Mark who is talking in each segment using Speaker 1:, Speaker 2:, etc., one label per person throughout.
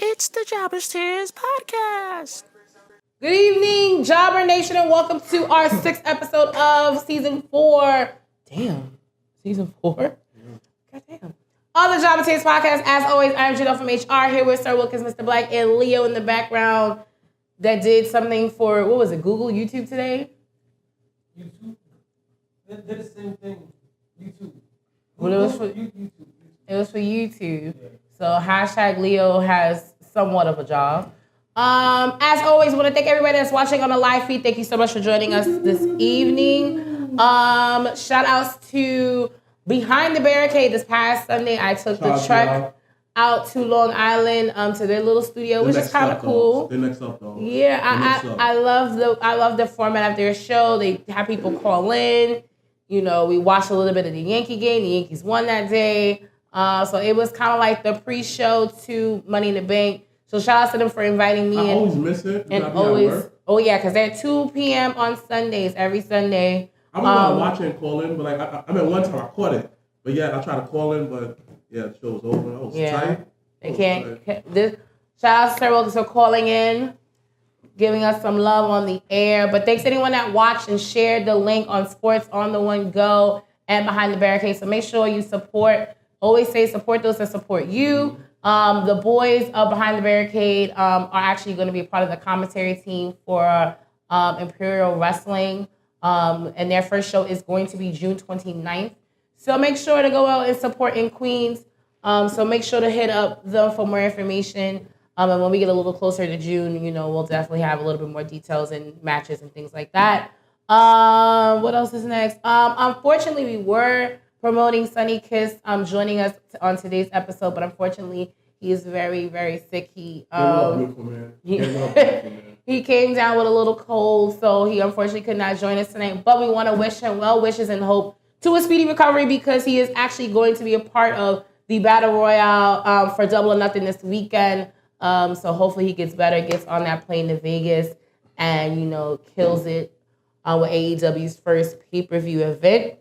Speaker 1: It's the Jobber's Tears podcast.
Speaker 2: Good evening, Jobber Nation, and welcome to our 6th episode of season 4. Damn, season 4? God damn. On the Jobber Tears podcast, as always, I'm Janelle from HR here with Sir Wilkins, Mrblacc, and Leo in the background that did something for, what was it, Google, YouTube today?
Speaker 3: YouTube? They did the same thing. YouTube.
Speaker 2: Well, it was for
Speaker 3: YouTube.
Speaker 2: It was for YouTube. So hashtag Leo has somewhat of a job. As always, I want to thank everybody that's watching on the live feed. Thank you so much for joining us this evening. Shout outs to Behind the Barricade. This past Sunday, I took the trek out to Long Island to their little studio, which is kind of cool.
Speaker 3: They're next up though.
Speaker 2: Yeah, I love the format of their show. They have people call in. You know, we watched a little bit of the Yankee game. The Yankees won that day. So it was kind of like the pre-show to Money in the Bank. So shout out to them for inviting me in.
Speaker 3: I always miss it.
Speaker 2: And always, oh yeah, because they're 2 p.m. on Sundays, every Sunday.
Speaker 3: I was watching and call in, but like I mean, one time I caught it. But yeah, I tried to call in, but yeah, the show was over. I was tight.
Speaker 2: They can't. Shout out to Sir Wilkins for calling in, giving us some love on the air. But thanks to anyone that watched and shared the link on Sports on the One Go and Behind the Barricade. So make sure you support. Always say support those that support you. The boys Behind the Barricade are actually going to be a part of the commentary team for Imperial Wrestling. And their first show is going to be June 29th. So make sure to go out and support in Queens. So make sure to hit up them for more information. And when we get a little closer to June, you know, we'll definitely have a little bit more details and matches and things like that. What else is next? Unfortunately, we were promoting Sunny Kiss joining us on today's episode, but unfortunately, he is very, very sick. He came down with a little cold, so he unfortunately could not join us tonight. But we want to wish him well wishes and hope to a speedy recovery because he is actually going to be a part of the Battle Royale for Double or Nothing this weekend. So hopefully he gets better, gets on that plane to Vegas, and, you know, kills it with AEW's first pay-per-view event.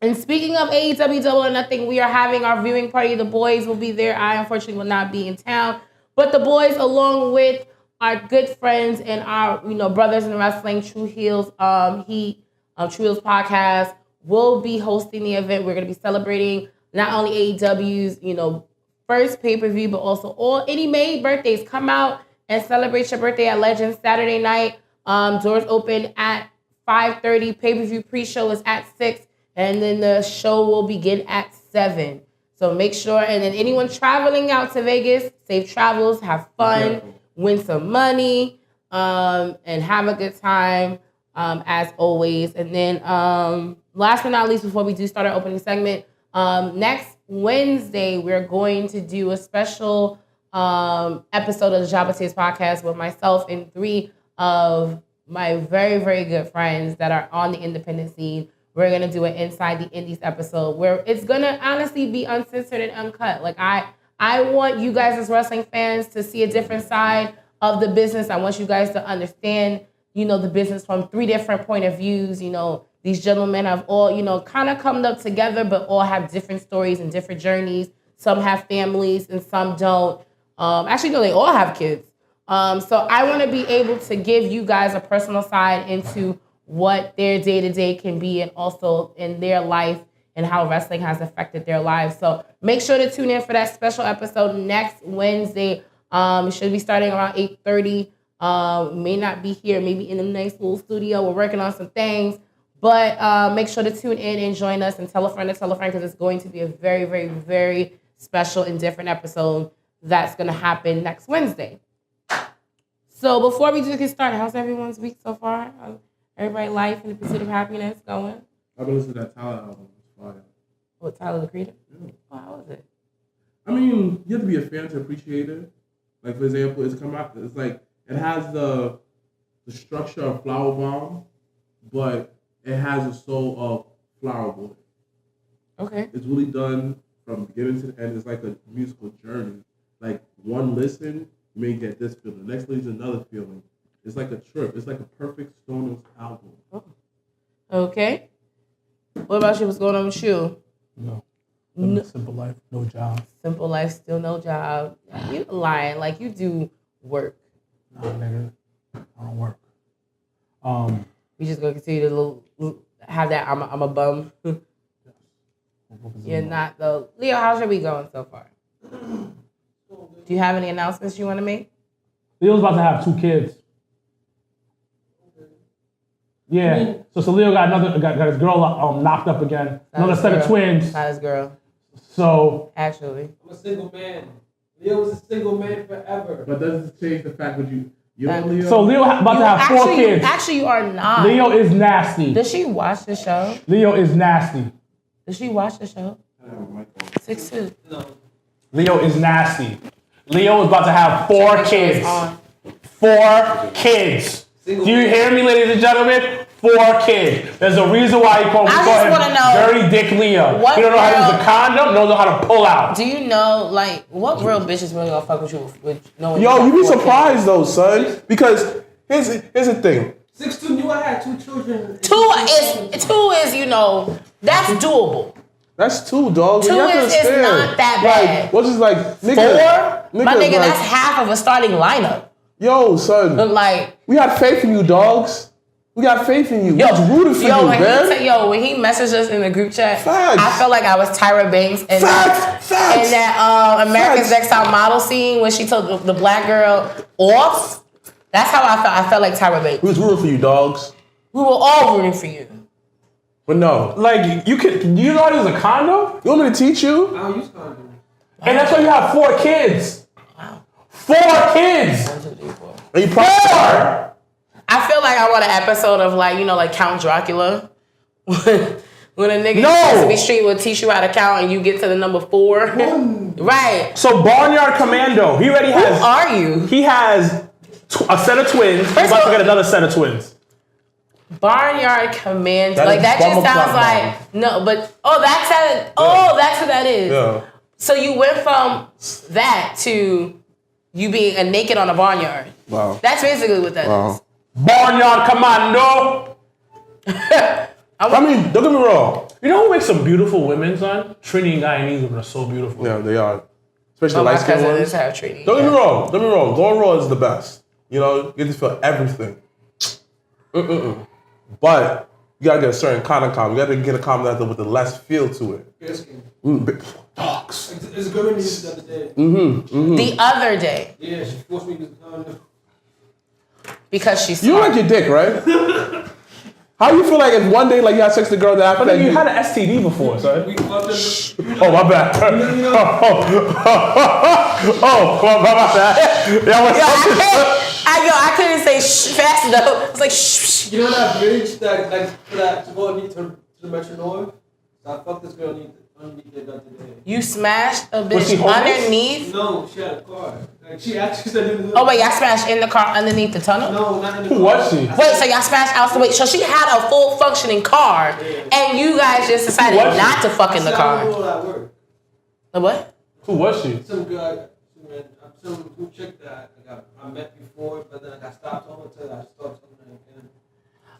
Speaker 2: And speaking of AEW Double or Nothing, we are having our viewing party. The boys will be there. I, unfortunately, will not be in town. But the boys, along with our good friends and our, you know, brothers in wrestling, True Heels, True Heels podcast, will be hosting the event. We're going to be celebrating not only AEW's, you know, first pay-per-view, but also any May birthdays. Come out and celebrate your birthday at Legends Saturday night. Doors open at 5:30. Pay-per-view pre-show is at 6. And then the show will begin at 7. So make sure, and then anyone traveling out to Vegas, safe travels, have fun, win some money, and have a good time, as always. And then last but not least, before we do start our opening segment, next Wednesday, we're going to do a special episode of the Jabba Tears podcast with myself and 3 of my very, very good friends that are on the independent scene. We're going to do an Inside the Indies episode where it's going to honestly be uncensored and uncut. Like, I want you guys as wrestling fans to see a different side of the business. I want you guys to understand, you know, the business from 3 different point of views. You know, these gentlemen have all, you know, kind of come up together, but all have different stories and different journeys. Some have families and some don't. Actually, no, they all have kids. So I want to be able to give you guys a personal side into what their day-to-day can be and also in their life and how wrestling has affected their lives. So make sure to tune in for that special episode next Wednesday. It should be starting around 8:30. May not be here, maybe in a nice little studio. We're working on some things. But make sure to tune in and join us and tell a friend because it's going to be a very, very, very special and different episode that's going to happen next Wednesday. So before we do get started, how's everyone's week so far? Everybody's life in the pursuit of happiness going?
Speaker 3: I've been listening to that Tyler album. It's fire.
Speaker 2: What, Tyler the Creator?
Speaker 3: Yeah.
Speaker 2: Oh, how was it?
Speaker 3: I mean, you have to be a fan to appreciate it. Like, for example, it's like, it has the structure of Flower Bomb, but it has the soul of Flower Boy.
Speaker 2: Okay.
Speaker 3: It's really done from beginning to the end. It's like a musical journey. Like, one listen, you may get this feeling. The next leads another feeling. It's like a trip. It's like a perfect Stones album.
Speaker 2: Oh. Okay. What about you? What's going on with you?
Speaker 4: No. Simple life, no job.
Speaker 2: Simple life, still no job. You lying. Like, you do work.
Speaker 4: Nah, nigga. I don't work.
Speaker 2: We just gonna continue to have that I'm a bum. You're not, though. Leo, how's your week going so far? Do you have any announcements you want to make?
Speaker 4: Leo's about to have 2 kids. Yeah. So Leo got his girl knocked up again. Another set of twins.
Speaker 2: Not his girl.
Speaker 4: So
Speaker 2: actually,
Speaker 5: I'm a single man. Leo was a single man forever.
Speaker 3: But does it change the fact that you're Leo?
Speaker 4: So Leo about to have 4 kids.
Speaker 2: Actually, you are not.
Speaker 4: Leo is nasty.
Speaker 2: Does she watch the show?
Speaker 4: Leo is nasty.
Speaker 2: Does she watch the show? 6'2".
Speaker 5: No.
Speaker 4: Leo is nasty. Leo is about to have 4 kids. 4 kids. Do you hear me, ladies and gentlemen? 4 kids. There's a reason why he called me Dirty Dick Leo. He don't know how to use a condom, don't know how to pull out.
Speaker 2: Do you know, like, what real bitches really gonna fuck with you with knowing?
Speaker 6: Yo, you be surprised though, son. Because here's the thing.
Speaker 5: 6'2", knew I had 2 children.
Speaker 2: 2 is, you know, that's doable.
Speaker 6: That's 2, dog.
Speaker 2: 2 is not that bad.
Speaker 6: Like, what's just like, nigga?
Speaker 2: 4? My nigga, that's half of a starting lineup.
Speaker 6: Yo, son.
Speaker 2: Like,
Speaker 6: we had faith in you, dogs. We got faith in you. We was rooting for you, man.
Speaker 2: When he messaged us in the group chat,
Speaker 6: Facts.
Speaker 2: I felt like I was Tyra Banks in that America's Next Top Model scene when she took the black girl off. That's how I felt. I felt like Tyra Banks.
Speaker 6: We was rooting for you, dogs.
Speaker 2: We were all rooting for you.
Speaker 6: But no.
Speaker 4: Like, do you know how to use a condom?
Speaker 6: You want me to teach you?
Speaker 5: I don't use condom.
Speaker 4: And that's why you have 4 kids.
Speaker 2: Wow.
Speaker 4: 4 kids.
Speaker 2: 1, 2, 3, 4.
Speaker 6: Are you 4?
Speaker 2: I feel like I want an episode of, like, you know, like Count Dracula. When a nigga has to be street will teach you how to count and you get to the number 4. Right.
Speaker 4: So Barnyard Commando, he already has.
Speaker 2: Who are you?
Speaker 4: He has a set of twins. He's about to get another set of twins.
Speaker 2: Barnyard Commando. That just sounds like no, but that's who that is.
Speaker 6: Yeah.
Speaker 2: So you went from that to you being a naked on a barnyard.
Speaker 6: Wow.
Speaker 2: That's basically what that is.
Speaker 4: Barnyard Commando.
Speaker 6: I mean, don't get me wrong.
Speaker 4: You know who makes some beautiful women, son? Trini and Guyanese women are so beautiful.
Speaker 6: Yeah, they are. Especially the
Speaker 2: My
Speaker 6: light-skinned
Speaker 2: cousin
Speaker 6: ones.
Speaker 2: is half Trini.
Speaker 6: Don't get me wrong. Going raw is the best. You know, you get to feel everything. But you gotta get a certain kind of condom. You gotta get a condom that's with the less feel to it. Dogs.
Speaker 5: It's good when you used it the other day.
Speaker 2: The other day.
Speaker 5: Yeah, she forced me to use the condom.
Speaker 2: Because she's
Speaker 6: You like your dick, right? How you feel like if one day like you had sex with a girl that after
Speaker 4: But
Speaker 6: that
Speaker 4: you had an STD before, son.
Speaker 5: We fucked up.
Speaker 6: Oh, my bad. My bad.
Speaker 2: I couldn't say shh fast enough. It's like shh.
Speaker 5: You know that bridge that to go underneath to the Metro North? So I fucked this girl underneath there the other day.
Speaker 2: You smashed a bitch underneath?
Speaker 5: No, she had a car. Like she actually said.
Speaker 2: Oh wait, y'all smashed in the car underneath the tunnel?
Speaker 5: No, not in the car.
Speaker 4: Who was she?
Speaker 2: Wait, so y'all smashed out the way. So she had a full functioning car, and you guys just decided not to fuck in the car. The what?
Speaker 4: Who was she?
Speaker 5: Some guy, some chick that I met before, but then I stopped talking to her. I started talking to her again.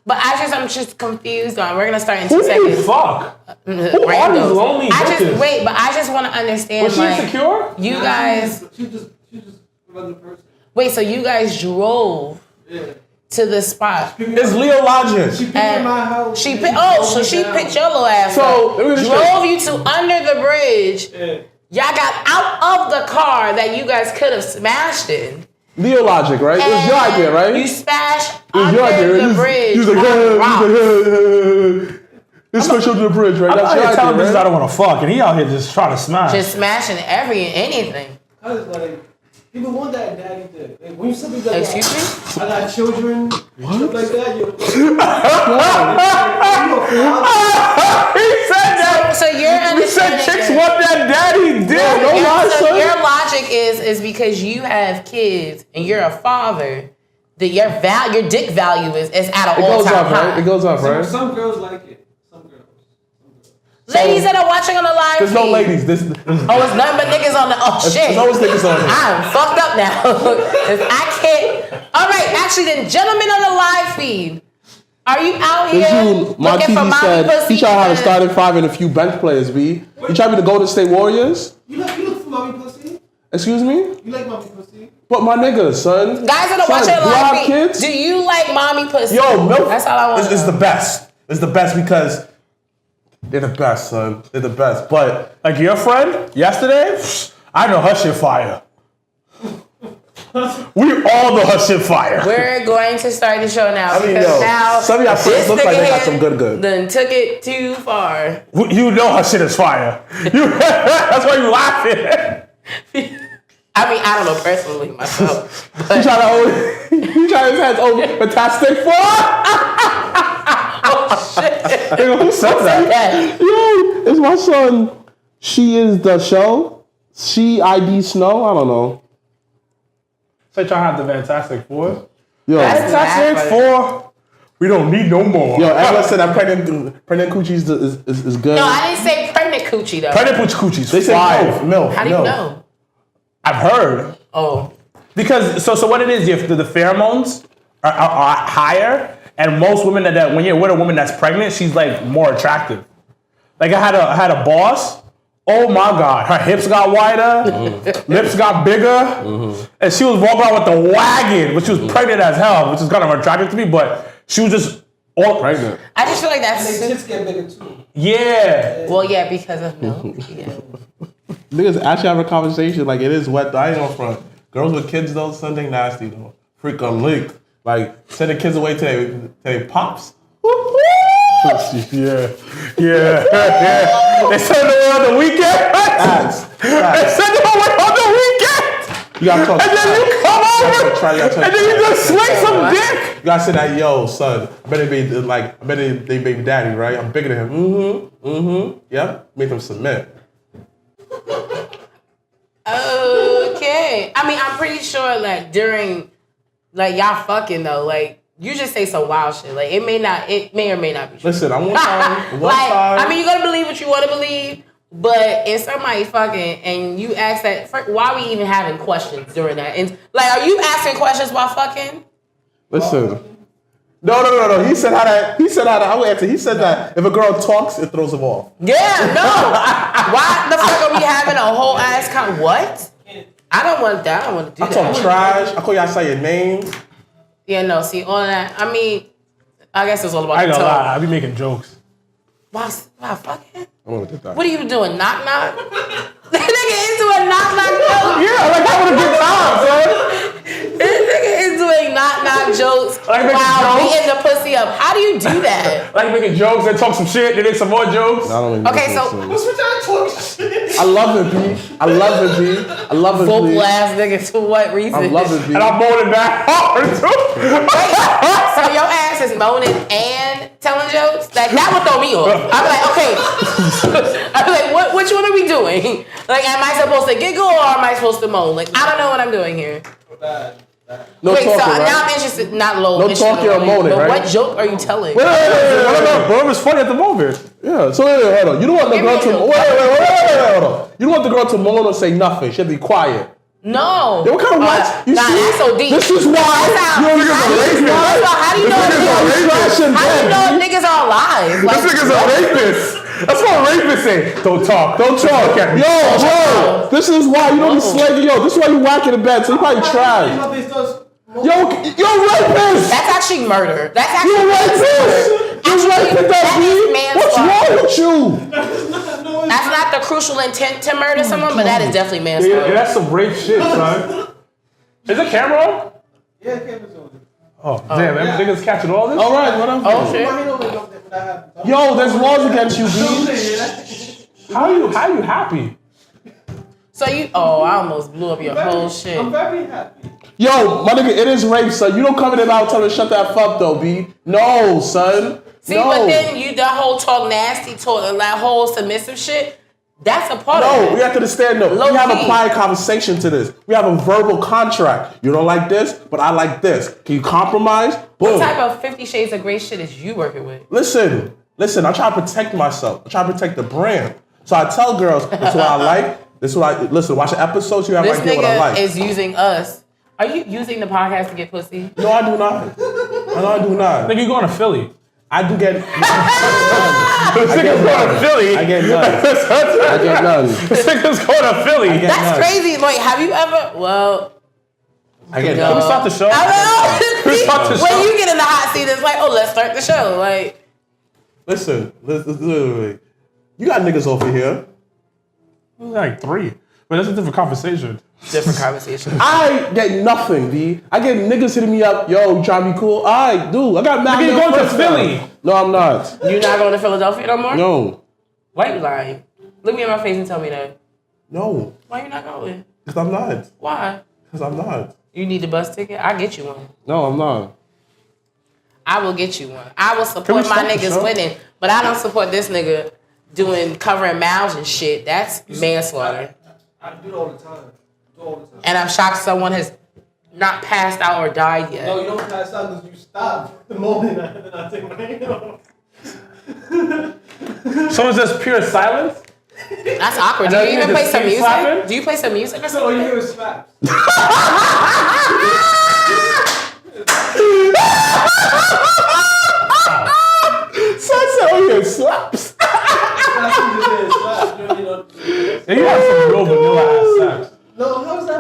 Speaker 2: But I'm just confused on. We're gonna start in 2
Speaker 4: Who
Speaker 2: seconds.
Speaker 4: do you fuck? Who are these lonely bitches?
Speaker 2: I just want to understand.
Speaker 4: Was she insecure?
Speaker 2: You guys.
Speaker 5: She just a regular person.
Speaker 2: Wait, so you guys drove to the spot?
Speaker 6: It's Leo Logic.
Speaker 5: She picked me in my house.
Speaker 2: She picked your little ass
Speaker 6: So,
Speaker 2: up. Drove you to under the bridge.
Speaker 5: Yeah.
Speaker 2: Y'all got out of the car that you guys could have smashed in.
Speaker 6: Leo Logic, right? It was your idea, right?
Speaker 2: You smashed
Speaker 6: It was
Speaker 2: under
Speaker 6: your idea.
Speaker 2: the bridge.
Speaker 6: He was like, this goes to the bridge, right? That's your
Speaker 4: telling
Speaker 6: idea,
Speaker 4: bitches I don't want to fuck, and he out here just trying to smash.
Speaker 2: Just smashing anything.
Speaker 5: I was like, people want that daddy dick. Like, when you say that,
Speaker 2: Excuse me?
Speaker 5: I got children, stuff like that.
Speaker 4: He said that.
Speaker 2: So you're
Speaker 4: He said
Speaker 2: understanding.
Speaker 4: chicks want that daddy dick.
Speaker 2: So your logic is because you have kids and you're a father, that your dick value is at an all-time high.
Speaker 6: It goes up, right?
Speaker 5: Some girls like it. Some girls.
Speaker 2: Ladies that are watching on the live
Speaker 6: There's no
Speaker 2: feed.
Speaker 6: ladies.
Speaker 2: Oh, it's nothing but niggas on the. Oh shit.
Speaker 6: There's always niggas on it.
Speaker 2: I'm fucked up now. I can't. All right, actually, then, gentlemen on the live feed, Are you out
Speaker 6: This
Speaker 2: here
Speaker 6: dude,
Speaker 2: looking for
Speaker 6: Monteith
Speaker 2: mommy
Speaker 6: said
Speaker 2: pussy?
Speaker 6: he tried to have a starting five and a few bench players, B. You trying to be the Golden State Warriors?
Speaker 5: You look for mommy pussy?
Speaker 6: Excuse me?
Speaker 5: You like mommy pussy?
Speaker 6: But my nigga, son.
Speaker 2: Guys that are
Speaker 6: Son,
Speaker 2: watching
Speaker 6: do I have
Speaker 2: live,
Speaker 6: kids?
Speaker 2: do you like mommy pussy?
Speaker 6: Yo, milk.
Speaker 2: That's all I want.
Speaker 6: It's the best. It's the best because they're the best, son. They're the best. But
Speaker 4: Like your friend yesterday, I know her shit fire. We all know her shit fire.
Speaker 2: We're going to start the show now.
Speaker 6: I mean,
Speaker 2: because
Speaker 6: yo,
Speaker 2: now
Speaker 6: some of y'all friends
Speaker 2: this
Speaker 6: look like they got
Speaker 2: nigga
Speaker 6: some good.
Speaker 2: Then took it too far.
Speaker 4: You know her shit is fire. That's why you laughing.
Speaker 2: I mean, I don't know personally myself,
Speaker 6: He
Speaker 2: but
Speaker 6: tried his hands over Fantastic Four. Nigga, who said that?
Speaker 2: yeah.
Speaker 6: Yo, it's my son. She is the show. She ID Snow. I don't know.
Speaker 4: So trying to have the Fantastic Four.
Speaker 6: Yo,
Speaker 2: That's
Speaker 4: Fantastic Four. We don't need no more.
Speaker 6: yo, everyone said that pregnant coochies is good.
Speaker 2: No, I didn't say pregnant coochie though.
Speaker 4: Pregnant Coochie's
Speaker 6: They say
Speaker 4: fire.
Speaker 6: milk.
Speaker 2: How do you know?
Speaker 4: I've heard.
Speaker 2: Oh,
Speaker 4: Because so what it is, the pheromones are higher, and most women that when you're with a woman that's pregnant, she's like more attractive. Like I had a boss. Oh my God, her hips got wider, lips got bigger, and she was walking around with the wagon, but she was pregnant as hell, which is kind of attractive to me. But she was just all
Speaker 6: Pregnant.
Speaker 2: I just feel like
Speaker 5: Their
Speaker 2: that's
Speaker 5: tits get bigger too.
Speaker 4: Yeah.
Speaker 2: well, yeah, because of milk. Yeah.
Speaker 6: Niggas actually have a conversation like it is wet. I ain't on front. Girls with kids though, Sunday nasty though. Freak on leak. Like sending kids away to their pops.
Speaker 4: Yeah. They send them on the weekend.
Speaker 6: Facts.
Speaker 4: They send them away on the weekend.
Speaker 6: You gotta talk.
Speaker 4: And then you come over, and then you just swing some dick.
Speaker 6: You gotta say that, yo, son. I bet they baby daddy, right? I'm bigger than him. Yep. Make them submit.
Speaker 2: Okay. I mean, I'm pretty sure like during like y'all fucking though, like you just say some wild shit. Like it may or may not be true.
Speaker 6: Listen, I one time.
Speaker 2: I mean, you gotta believe what you want to believe, but if somebody fucking and you ask that, why are we even having questions during that? And like, are you asking questions while fucking?
Speaker 6: Listen. No. He said how that. I will answer. He said that if a girl talks, it throws him off.
Speaker 2: Yeah, no. Why the fuck are we having a whole ass what? I don't want that. I don't want to do
Speaker 6: I
Speaker 2: that.
Speaker 6: talk trash. I call y'all say your name.
Speaker 2: Yeah, no. See, all that. I mean, I guess it's all about
Speaker 4: I ain't
Speaker 2: the
Speaker 4: gonna
Speaker 2: tone.
Speaker 4: lie, I be making jokes.
Speaker 2: Why fucking?
Speaker 6: I'm gonna get that.
Speaker 2: What are you doing? Knock knock? That nigga into a knock knock joke.
Speaker 4: Yeah, like that would a good time, son.
Speaker 2: This nigga is doing knock knock jokes
Speaker 4: Like making
Speaker 2: while
Speaker 4: jokes?
Speaker 2: beating the pussy up. How do you do that?
Speaker 4: Like making jokes, then talk some shit, then make some more jokes.
Speaker 6: I don't even
Speaker 2: Okay,
Speaker 6: know
Speaker 2: so-
Speaker 5: What's with y'all talking shit?
Speaker 6: I love it, B. I love it, B. I love it,
Speaker 2: Vocal
Speaker 6: B.
Speaker 2: ass nigga to what reason?
Speaker 6: I love it, B.
Speaker 4: And I'm moaning that hard too.
Speaker 2: So your ass is moaning and telling jokes? Like that would throw me off. I'm like, okay. I'm like, which one are we doing? Like, am I supposed to giggle or am I supposed to moan? Like, I don't know what I'm doing here.
Speaker 5: Bad.
Speaker 6: No
Speaker 2: Wait,
Speaker 6: talking,
Speaker 2: so
Speaker 6: right?
Speaker 2: now I'm interested, not low.
Speaker 6: No
Speaker 2: interested
Speaker 6: talking or
Speaker 2: in
Speaker 6: moaning,
Speaker 2: but
Speaker 6: right?
Speaker 2: what joke are you telling?
Speaker 4: Whatever's funny at the moment.
Speaker 6: Yeah. So wait, hold on. You don't want the
Speaker 2: Give me
Speaker 6: girl
Speaker 2: a
Speaker 6: to
Speaker 2: joke.
Speaker 6: wait, hold on. You don't want the girl to moan or say nothing. She should be quiet.
Speaker 2: No.
Speaker 6: Yo, what kind of what? You
Speaker 2: nah,
Speaker 6: see?
Speaker 2: that's so deep.
Speaker 6: This is why
Speaker 2: How
Speaker 6: you niggas are
Speaker 2: do you know niggas are alive? Like,
Speaker 4: This nigga's a rapist. That's what rapists say. Don't talk.
Speaker 6: Don't talk. Yo, this is why you don't be slagging. Yo, this is why you whack in the bed. So you probably trash. Yo, rapist.
Speaker 2: that's actually murder. That's
Speaker 6: You
Speaker 2: actually
Speaker 6: rapist. You rapist,
Speaker 2: that is
Speaker 6: that What's wrong with you?
Speaker 2: That's not the crucial intent to murder someone, but that is definitely
Speaker 4: Yeah,
Speaker 2: manslaughter.
Speaker 4: that's some rape shit, son. Is the camera on?
Speaker 5: Yeah, camera's on.
Speaker 4: Oh, damn, them niggas catching all this?
Speaker 6: All right, what up?
Speaker 2: Oh shit.
Speaker 6: Yo, there's laws against you, B.
Speaker 4: How you happy?
Speaker 2: So I almost blew up your whole shit.
Speaker 5: I'm very happy.
Speaker 6: Yo, my nigga, it is rape, son. You don't come in and out telling her shut that fuck though, B. No, son.
Speaker 2: See,
Speaker 6: no.
Speaker 2: but then the whole talk nasty talk and that whole submissive shit, that's a part of
Speaker 6: No,
Speaker 2: it.
Speaker 6: we have to understand though.
Speaker 2: Low
Speaker 6: We have
Speaker 2: key.
Speaker 6: applied conversation to this. We have a verbal contract. You don't like this, but I like this. Can you compromise? Boom.
Speaker 2: What type of 50 Shades of Grey shit is you working with?
Speaker 6: Listen. I try to protect myself. I try to protect the brand. So I tell girls, this is what I like. This is what I listen. Watch the episodes. You have
Speaker 2: This
Speaker 6: no idea what I
Speaker 2: nigga
Speaker 6: like.
Speaker 2: is using us. Are you using the podcast to get pussy?
Speaker 6: No, I do not. I No, I do not.
Speaker 4: Nigga, you going to Philly?
Speaker 6: I do get.
Speaker 4: This nigga's going to Philly.
Speaker 6: I get none. I get none.
Speaker 4: This nigga's going to Philly.
Speaker 2: That's crazy. Like, have you ever? Well,
Speaker 6: I get
Speaker 4: Can we
Speaker 6: none.
Speaker 4: start the show?
Speaker 2: I don't know.
Speaker 4: Start the
Speaker 2: When
Speaker 4: show.
Speaker 2: you get in the hot seat, it's like, oh, let's start the show. Like,
Speaker 6: Listen. You got niggas over here.
Speaker 4: Like 3. But that's a different conversation.
Speaker 2: different conversation.
Speaker 6: I get nothing, D. I get niggas hitting me up. Yo, you trying to be cool? I do. I got mad.
Speaker 4: Nigga, you going to Philly?
Speaker 6: No, I'm not.
Speaker 2: You not going to Philadelphia no more?
Speaker 6: No.
Speaker 2: Why you lying? Look me in my face and tell me that.
Speaker 6: No.
Speaker 2: Why you not going?
Speaker 6: Because I'm not.
Speaker 2: Why?
Speaker 6: Because I'm not.
Speaker 2: You need the bus ticket? I'll get you one.
Speaker 6: No, I'm not.
Speaker 2: I will get you one. I will
Speaker 6: Can we
Speaker 2: support my
Speaker 6: start the
Speaker 2: niggas
Speaker 6: show?
Speaker 2: winning, but I don't support this nigga doing covering mouths and shit. That's manslaughter.
Speaker 5: I do it all the time.
Speaker 2: And I'm shocked someone has not passed out or died yet.
Speaker 5: No, you don't pass out because you stop the moment then I take my hand off.
Speaker 4: So is this pure silence?
Speaker 2: That's awkward. Do
Speaker 4: And
Speaker 2: you
Speaker 4: then
Speaker 2: even
Speaker 4: you
Speaker 2: play
Speaker 4: just
Speaker 2: some
Speaker 4: keep
Speaker 2: music?
Speaker 4: slapping?
Speaker 2: Do you play some music or
Speaker 5: That's all you
Speaker 2: something?
Speaker 5: hear is slaps.
Speaker 6: Oh, yeah, slaps.
Speaker 5: That's what you hear is slaps.
Speaker 4: And you have some real vanilla ass sex.
Speaker 5: No, how's that?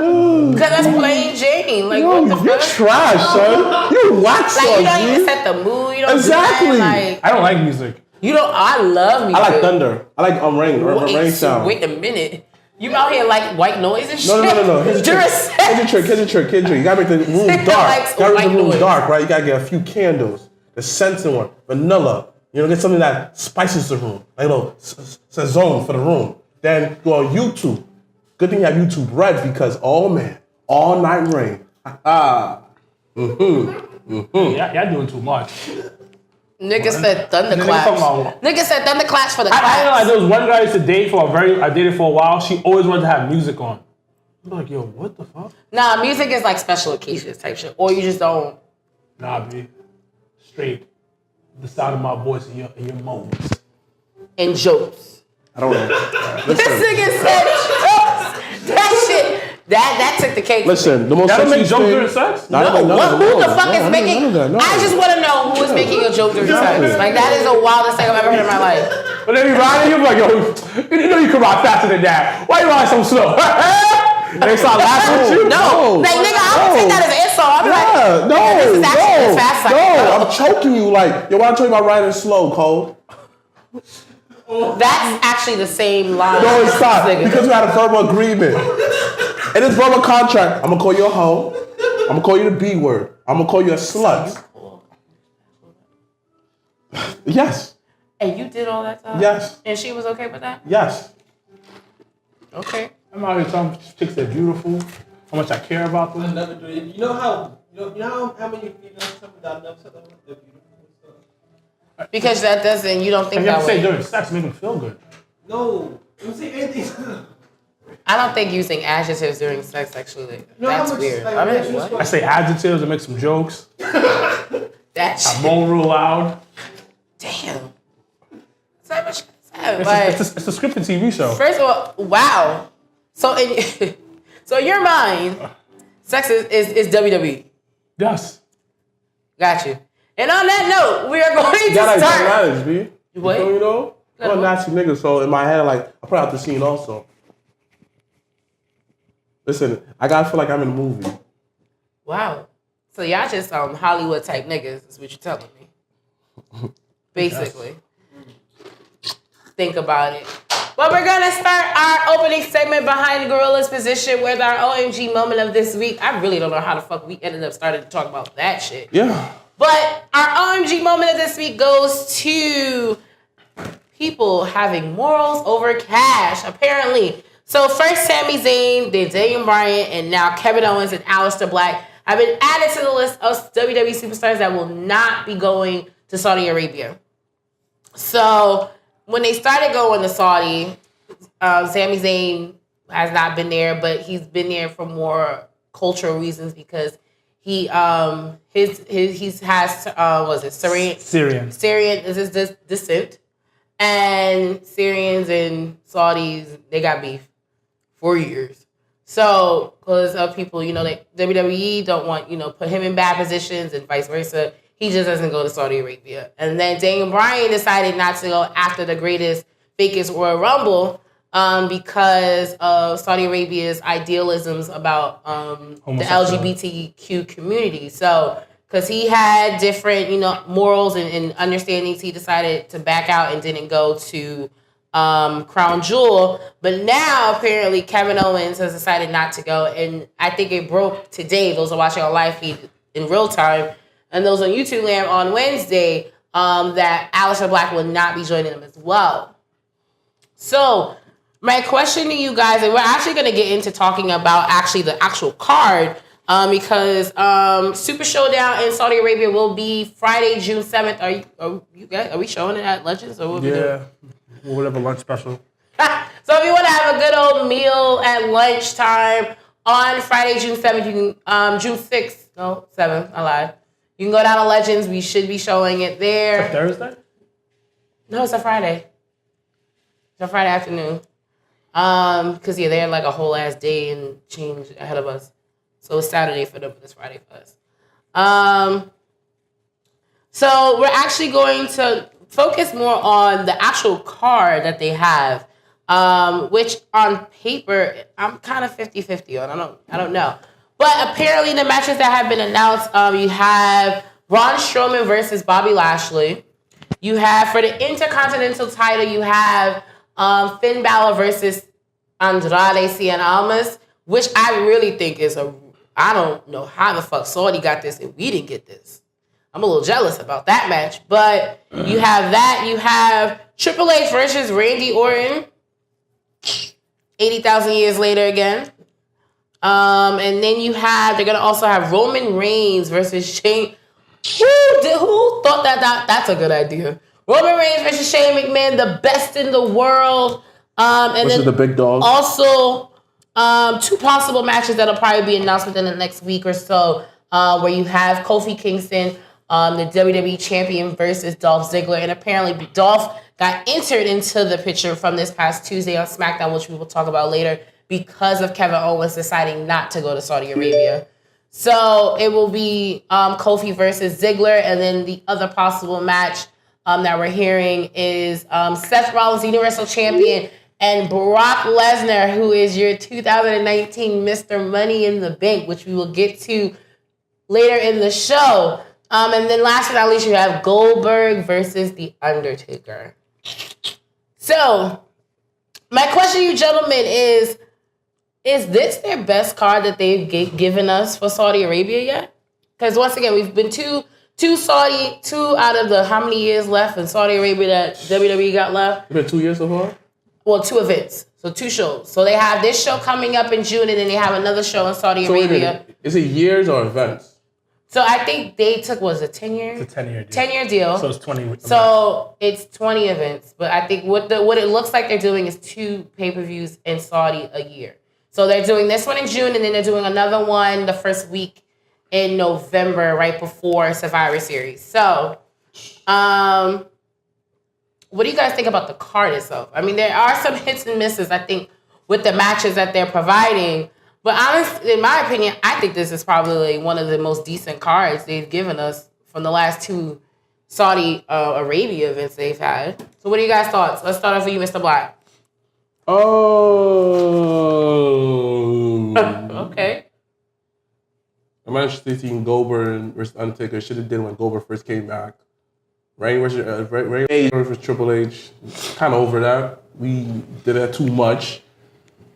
Speaker 2: Because that's plain Jane. Like,
Speaker 6: Yo,
Speaker 2: what the
Speaker 6: you're
Speaker 2: fuck?
Speaker 6: trash, son. You wax
Speaker 2: Like, you
Speaker 6: on,
Speaker 2: don't even
Speaker 6: G.
Speaker 2: set the mood. You don't
Speaker 6: Exactly.
Speaker 2: do nothing. Like,
Speaker 4: I don't like music.
Speaker 2: you don't. I love music.
Speaker 6: I like thunder. I like rain sound.
Speaker 2: Wait a minute. You out here like white noise and shit?
Speaker 6: No. Here's a
Speaker 2: During
Speaker 6: trick.
Speaker 2: sex.
Speaker 6: Here's a trick. You gotta make the room
Speaker 2: Likes
Speaker 6: dark. You gotta make
Speaker 2: white
Speaker 6: the room
Speaker 2: noise.
Speaker 6: dark, right? You gotta get a few candles. The scents in one. Vanilla. You know, get something that spices the room. Like a little sazon for the room. Then go on YouTube. Good thing you have YouTube Red because, oh man, all night rain.
Speaker 4: Y'all doing too much.
Speaker 2: Nigga said thunderclaps.
Speaker 4: Nigga talking about-
Speaker 2: Nigga said thunderclaps for the
Speaker 4: I
Speaker 2: claps.
Speaker 4: didn't realize there was one guy I used to date I dated for a while. She always wanted to have music on. I'm like, yo, what the fuck?
Speaker 2: Nah, music is like special occasions type shit. Or you just don't.
Speaker 4: Nah, B. Straight. The sound of my voice in your moans.
Speaker 2: And jokes.
Speaker 6: I don't know.
Speaker 2: This nigga said jokes. That shit. That took the cake.
Speaker 6: Listen, the most
Speaker 4: Y'all don't make
Speaker 6: sexiest
Speaker 4: jokes
Speaker 6: thing-
Speaker 4: during sex?
Speaker 6: No,
Speaker 2: No, who the fuck is
Speaker 6: I
Speaker 2: making?
Speaker 6: don't know that, no.
Speaker 2: I just want to know who is making a joke during sex. Like, that is the wildest thing I've ever heard in my life.
Speaker 4: But then you riding, you're like, yo, you know you can ride faster than that. Why you ride so slow? They start laughing at you?
Speaker 2: No. Like, nigga, I don't take that as an insult. I'll be like, this is actually as fast as I can go.
Speaker 6: I'm choking you like, yo, why don't I tell you about riding slow, Cole?
Speaker 2: That's actually the same line.
Speaker 6: No, it's not.
Speaker 2: Nigga.
Speaker 6: Because we had a verbal agreement. In this verbal contract, I'm gonna call you a hoe. I'm gonna call you the B word. I'm gonna call you a slut. Yes.
Speaker 2: And you did all that time?
Speaker 6: Yes.
Speaker 2: And she was okay with that?
Speaker 6: Yes.
Speaker 2: Okay.
Speaker 4: I'm out here telling chicks they're beautiful, how much I care about
Speaker 5: I
Speaker 4: them.
Speaker 5: never do it. You know how many females tell me that I never said that they're beautiful and stuff?
Speaker 2: Because that doesn't, you don't think
Speaker 4: And you have
Speaker 2: that
Speaker 4: to say
Speaker 2: way.
Speaker 4: during sex, make them feel good.
Speaker 5: No. I'm saying anything.
Speaker 2: I don't think using adjectives during sex actually,
Speaker 5: know how
Speaker 2: that's
Speaker 5: much,
Speaker 2: weird.
Speaker 5: like,
Speaker 2: I
Speaker 5: how
Speaker 2: mean,
Speaker 5: much
Speaker 2: what?
Speaker 4: I say adjectives and make some jokes.
Speaker 2: That
Speaker 4: I
Speaker 2: shit.
Speaker 4: moan real loud.
Speaker 2: Damn. That's not what she said.
Speaker 4: It's,
Speaker 2: Like,
Speaker 4: it's a scripted TV show.
Speaker 2: first of all, wow. So in your mind, sex is WWE.
Speaker 4: Yes.
Speaker 2: Got you. And on that note, we are going to
Speaker 6: You gotta
Speaker 2: start.
Speaker 6: manage, B.
Speaker 2: What?
Speaker 6: You know? I'm a nasty nigga, so in my head, like, I put out the scene also. Listen, I gotta feel like I'm in a movie.
Speaker 2: Wow. So y'all just Hollywood type niggas is what you're telling me. Basically. Think about it. But we're gonna start our opening segment behind Gorilla's position with our OMG moment of this week. I really don't know how the fuck we ended up starting to talk about that shit.
Speaker 6: Yeah.
Speaker 2: But our OMG moment of this week goes to people having morals over cash, apparently. So first Sami Zayn, then Daniel Bryan, and now Kevin Owens and Aleister Black have been added to the list of WWE superstars that will not be going to Saudi Arabia. So when they started going to Saudi, Sami Zayn has not been there, but he's been there for more cultural reasons because he has
Speaker 4: Syrian.
Speaker 2: Syrian is his descent, and Syrians and Saudis, they got beef for years. So because of people, WWE don't want put him in bad positions and vice versa. He just doesn't go to Saudi Arabia. And then Daniel Bryan decided not to go after the greatest, fakest Royal Rumble because of Saudi Arabia's idealisms about the LGBTQ community. So, because he had different, morals and understandings, he decided to back out and didn't go to Crown Jewel. But now, apparently, Kevin Owens has decided not to go. And I think it broke today. Those are watching on live feed in real time. And those on YouTube Land on Wednesday, that Aleister Black will not be joining them as well. So, my question to you guys, and we're actually going to get into talking about the actual card, because Super Showdown in Saudi Arabia will be Friday, June 7th. Are we showing it at Legends? Or what we doing?
Speaker 4: Whatever lunch special.
Speaker 2: So if you want to have a good old meal at lunchtime on Friday, June 7th, you can, June 6th, no, 7th, I lied. You can go down to Legends. We should be showing it there.
Speaker 4: It's a Thursday?
Speaker 2: No, it's a Friday. It's a Friday afternoon. Because, they're like a whole ass day and change ahead of us. So it's Saturday for them, but it's Friday for us. So we're actually going to focus more on the actual card that they have, which on paper, I'm kind of 50-50 on. I don't know. But apparently the matches that have been announced, you have Braun Strowman versus Bobby Lashley. You have, for the Intercontinental title, you have Finn Balor versus Andrade Cien Almas, which I really think is I don't know how the fuck Saudi got this and we didn't get this. I'm a little jealous about that match. But you have that. You have Triple H versus Randy Orton. 80,000 years later again. And then they're going to also have Roman Reigns versus Shane. Who thought that's a good idea? Roman Reigns versus Shane McMahon, the best in the world. And
Speaker 6: Versus
Speaker 2: then
Speaker 6: the big dog.
Speaker 2: Also, two possible matches that'll probably be announced within the next week or so, where you have Kofi Kingston, the WWE champion, versus Dolph Ziggler. And apparently Dolph got entered into the picture from this past Tuesday on SmackDown, which we will talk about later, because of Kevin Owens deciding not to go to Saudi Arabia. So it will be Kofi versus Ziggler. And then the other possible match that we're hearing is Seth Rollins, Universal Champion, and Brock Lesnar, who is your 2019 Mr. Money in the Bank, which we will get to later in the show. And then last but not least, you have Goldberg versus The Undertaker. So, my question to you gentlemen is this their best card that they've given us for Saudi Arabia yet? Because once again, we've been two out of the how many years left in Saudi Arabia that WWE got left?
Speaker 6: It's been 2 years so far?
Speaker 2: Well, 2 events. So 2 shows. So they have this show coming up in June, and then they have another show in Saudi Arabia.
Speaker 6: Is it years or events?
Speaker 2: So I think they took, 10 years?
Speaker 4: It's a 10-year deal.
Speaker 2: 10-year deal.
Speaker 4: So it's 20.
Speaker 2: So it's 20 events. But I think what it looks like they're doing is 2 pay-per-views in Saudi a year. So they're doing this one in June, and then they're doing another one the first week in November, right before Survivor Series. So, what do you guys think about the card itself? I mean, there are some hits and misses, I think, with the matches that they're providing. But honestly, in my opinion, I think this is probably one of the most decent cards they've given us from the last 2 Saudi Arabia events they've had. So what are you guys' thoughts? Let's start off with you, Mr. Black.
Speaker 6: Oh.
Speaker 2: Okay.
Speaker 6: I'm actually thinking Goldberg versus Undertaker should have did when Goldberg first came back. Reigns versus Triple H. Kind of over that. We did that too much.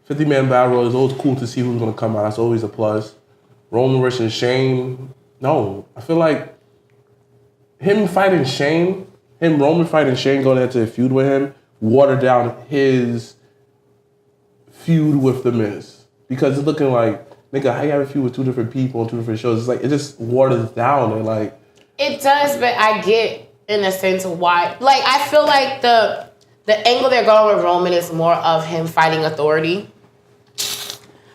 Speaker 6: 50-man battle is always cool to see who's going to come out. That's always a plus. Roman versus Shane. No. I feel like Roman fighting Shane, going into a feud with him, watered down his feud with The Miz. Because it's looking like, nigga, how you have a feud with 2 different people on 2 different shows? It's like, it just waters down and like...
Speaker 2: It does, but I get, in a sense, why. Like, I feel like the angle they're going with Roman is more of him fighting authority.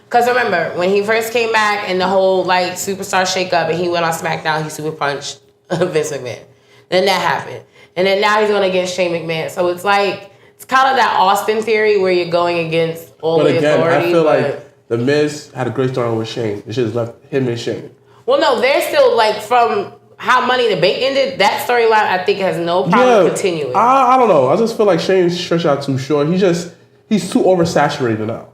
Speaker 2: Because remember, when he first came back and the whole, like, superstar shakeup and he went on SmackDown, he super punched Vince McMahon. Then that happened. And then now he's going against Shane McMahon. So it's like, it's kind of that Austin theory where you're going against all the authority. But
Speaker 6: again, I feel like The Miz had a great story with Shane. It should have left him and Shane.
Speaker 2: Well, no, they're still, like, from how Money in the Bank ended, that storyline I think has no problem continuing.
Speaker 6: I don't know. I just feel like Shane stretched out too short. He's too oversaturated now.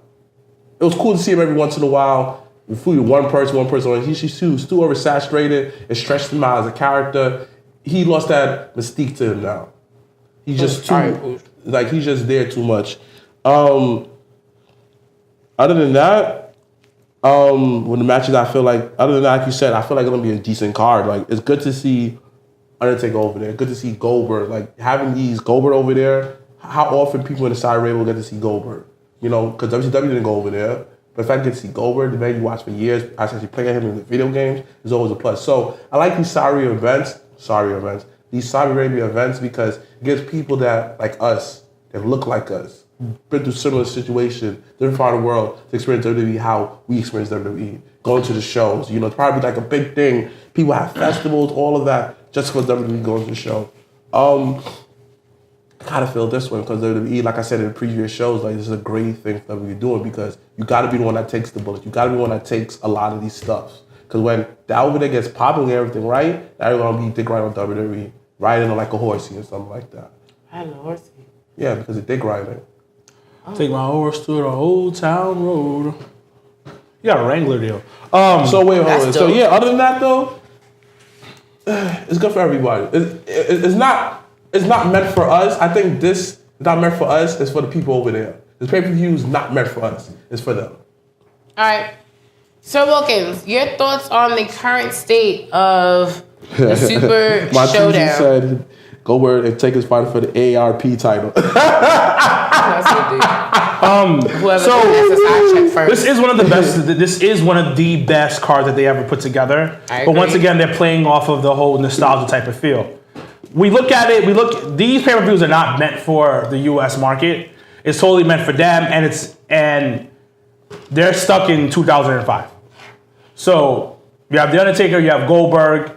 Speaker 6: It was cool to see him every once in a while. One person. He's too oversaturated. It stretched him out as a character. He lost that mystique to him now. He's just he's just there too much. Other than that, with the matches, I feel like, other than that, like you said, I feel like it's gonna be a decent card. Like, it's good to see Undertaker over there. Good to see Goldberg. Like, having these Goldberg over there. How often people in the Saudi Arabia will get to see Goldberg? You know, because WCW didn't go over there. But if I get to see Goldberg, the man you watch for years, I actually play him in the video games, is always a plus. So I like these Saudi Arabia events, because it gives people that, like us, that look like us, been through similar situations, different part of the world, to experience WWE how we experience WWE. Going to the shows, you know, it's probably like a big thing. People have festivals, all of that, just because WWE goes to the show. I kind of feel this way because WWE, like I said in the previous shows, like, this is a great thing for WWE doing, because you got to be the one that takes the bullet. You got to be the one that takes a lot of these stuffs. Because when that over there gets popular and everything, right, everyone will be dick riding on WWE, riding on like a horsey or something like that.
Speaker 2: I had a horsey.
Speaker 6: Yeah, because it's dick riding.
Speaker 4: Take my horse to the old town road. You got a Wrangler deal.
Speaker 6: So wait, hold on. So yeah, other than that though, it's good for everybody. It's not meant for us. I think this is not meant for us. It's for the people over there. This pay-per-view is not meant for us. It's for them.
Speaker 2: All right. So Wilkins, your thoughts on the current state of the Super
Speaker 6: My
Speaker 2: Showdown?
Speaker 6: teacher said Goldberg and take his fight for the AARP title.
Speaker 4: This is one of the best. This is one of the best cards that they ever put together. But once again, they're playing off of the whole nostalgia type of feel. We look at it. These pay-per-views are not meant for the U.S. market. It's totally meant for them, and they're stuck in 2005. So you have the Undertaker, you have Goldberg.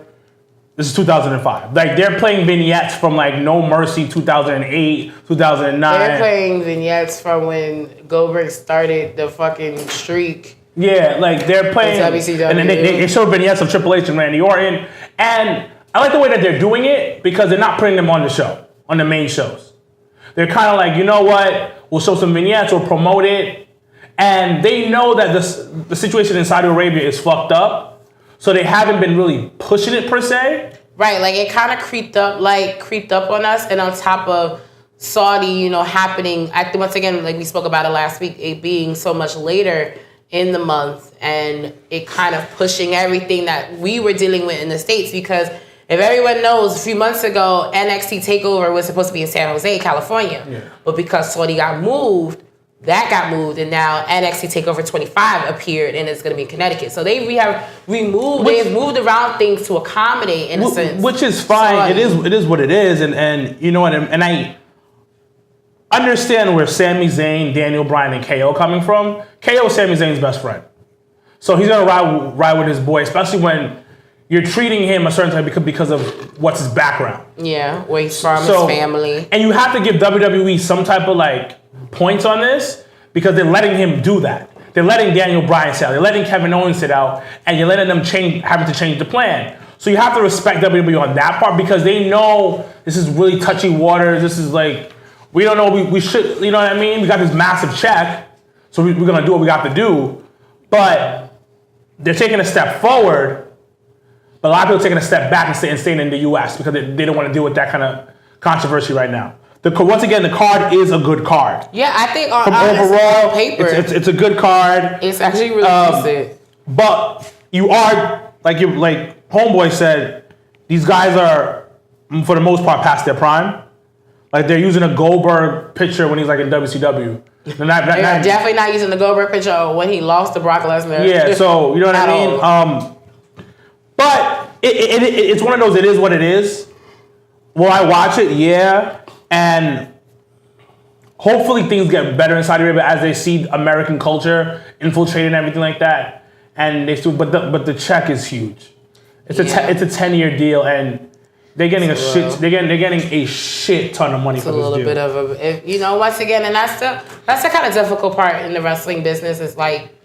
Speaker 4: This is 2005. Like, they're playing vignettes from like No Mercy 2008, 2009.
Speaker 2: They're playing vignettes from when Goldberg started the fucking streak.
Speaker 4: Yeah, like they're playing,
Speaker 2: WCW.
Speaker 4: and then they show vignettes of Triple H and Randy Orton, and I like the way that they're doing it because they're not putting them on the show, on the main shows. They're kind of like, you know what? We'll show some vignettes, we'll promote it, and they know that the situation in Saudi Arabia is fucked up. So they haven't been really pushing it per se.
Speaker 2: Right, like it kind of creeped up on us, and on top of Saudi, happening, once again, like we spoke about it last week, it being so much later in the month, and it kind of pushing everything that we were dealing with in the States, because if everyone knows, a few months ago, NXT TakeOver was supposed to be in San Jose, California, but because Saudi got moved, and now NXT TakeOver 25 appeared, and it's going to be in Connecticut. So they've moved around things to accommodate, in a sense.
Speaker 4: Which is fine. It is what it is, and you know what? And I understand where Sami Zayn, Daniel Bryan, and KO coming from. KO is Sami Zayn's best friend, so he's going to ride with his boy, especially when you're treating him a certain type because of what's his background.
Speaker 2: Yeah, where he's from, his family.
Speaker 4: And you have to give WWE some type of points on this, because they're letting him do that. They're letting Daniel Bryan sit out. They're letting Kevin Owens sit out, and you're letting them having to change the plan. So you have to respect WWE on that part, because they know this is really touchy waters. This is we don't know. We should, you know what I mean? We got this massive check, so we're gonna do what we got to do. But they're taking a step forward. But a lot of people are taking a step back and staying in the U.S. because they don't want to deal with that kind of controversy right now. Once again, the card is a good card.
Speaker 2: Yeah, I think
Speaker 4: overall,
Speaker 2: on paper,
Speaker 4: it's a good card.
Speaker 2: It's actually really decent.
Speaker 4: But you are, like Homeboy said, these guys are, for the most part, past their prime. Like, they're using a Goldberg picture when he's in WCW. They're
Speaker 2: definitely not using the Goldberg picture when he lost to Brock Lesnar.
Speaker 4: Yeah, so you know what I mean? But it's one of those, it is what it is. Will I watch it? Yeah. And hopefully things get better in Saudi Arabia as they see American culture infiltrating and everything like that. And they still, but the check is huge. It's a 10-year deal, and they're getting they're getting a shit ton of money for this deal.
Speaker 2: It's a little bit of once again, and that's the kind of difficult part in the wrestling business, is